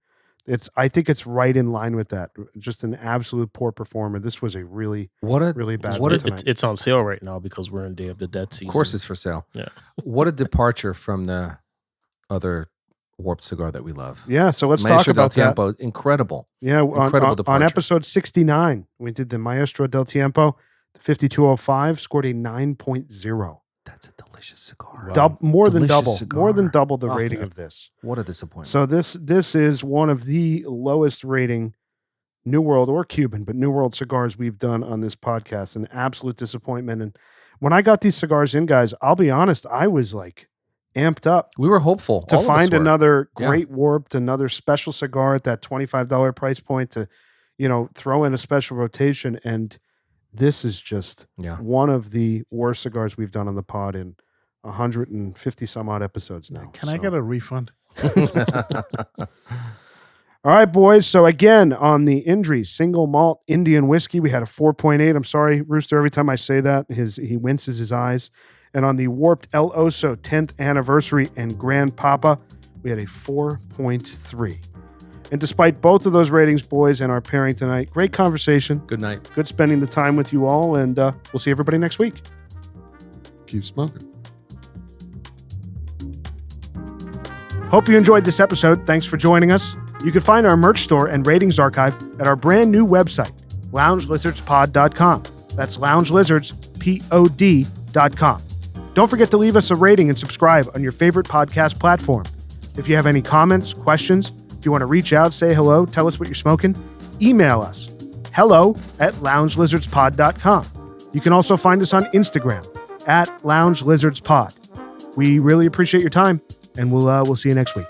I think it's right in line with that. Just an absolute poor performer. This was a really bad one tonight. It's on sale right now because we're in Day of the Dead season. Of course, it's for sale. Yeah. What a departure from the other warped cigar that we love. Yeah, so let's Maestro talk about del Tiempo, incredible. Yeah, Incredible departure. on episode 69, we did the Maestro del Tiempo, the 5205, scored a 9.0. That's a delicious cigar. More than Delicious double. More than cigar. double the rating of this. What a disappointment. So this is one of the lowest rating New World or Cuban, but New World cigars we've done on this podcast. An absolute disappointment. And when I got these cigars in, guys, I'll be honest, I was like amped up we were hopeful to All of us find were. another Yeah. great warped, another special cigar at that $25 price point to, throw in a special rotation. And this is just one of the worst cigars we've done on the pod in 150 some odd episodes now. Can I get a refund? All right, boys. So again, on the Indri single malt Indian whiskey, we had a 4.8. I'm sorry, Rooster, every time I say that, he winces his eyes. And on the warped El Oso 10th anniversary and Grand Papa, we had a 4.3. And despite both of those ratings, boys, and our pairing tonight, great conversation. Good night. Good spending the time with you all. And we'll see everybody next week. Keep smoking. Hope you enjoyed this episode. Thanks for joining us. You can find our merch store and ratings archive at our brand new website, loungelizardspod.com. That's loungelizardspod.com. Don't forget to leave us a rating and subscribe on your favorite podcast platform. If you have any comments, questions, if you want to reach out, say hello, tell us what you're smoking, email us, hello@loungelizardspod.com. You can also find us on Instagram @loungelizardspod. We really appreciate your time, and we'll see you next week.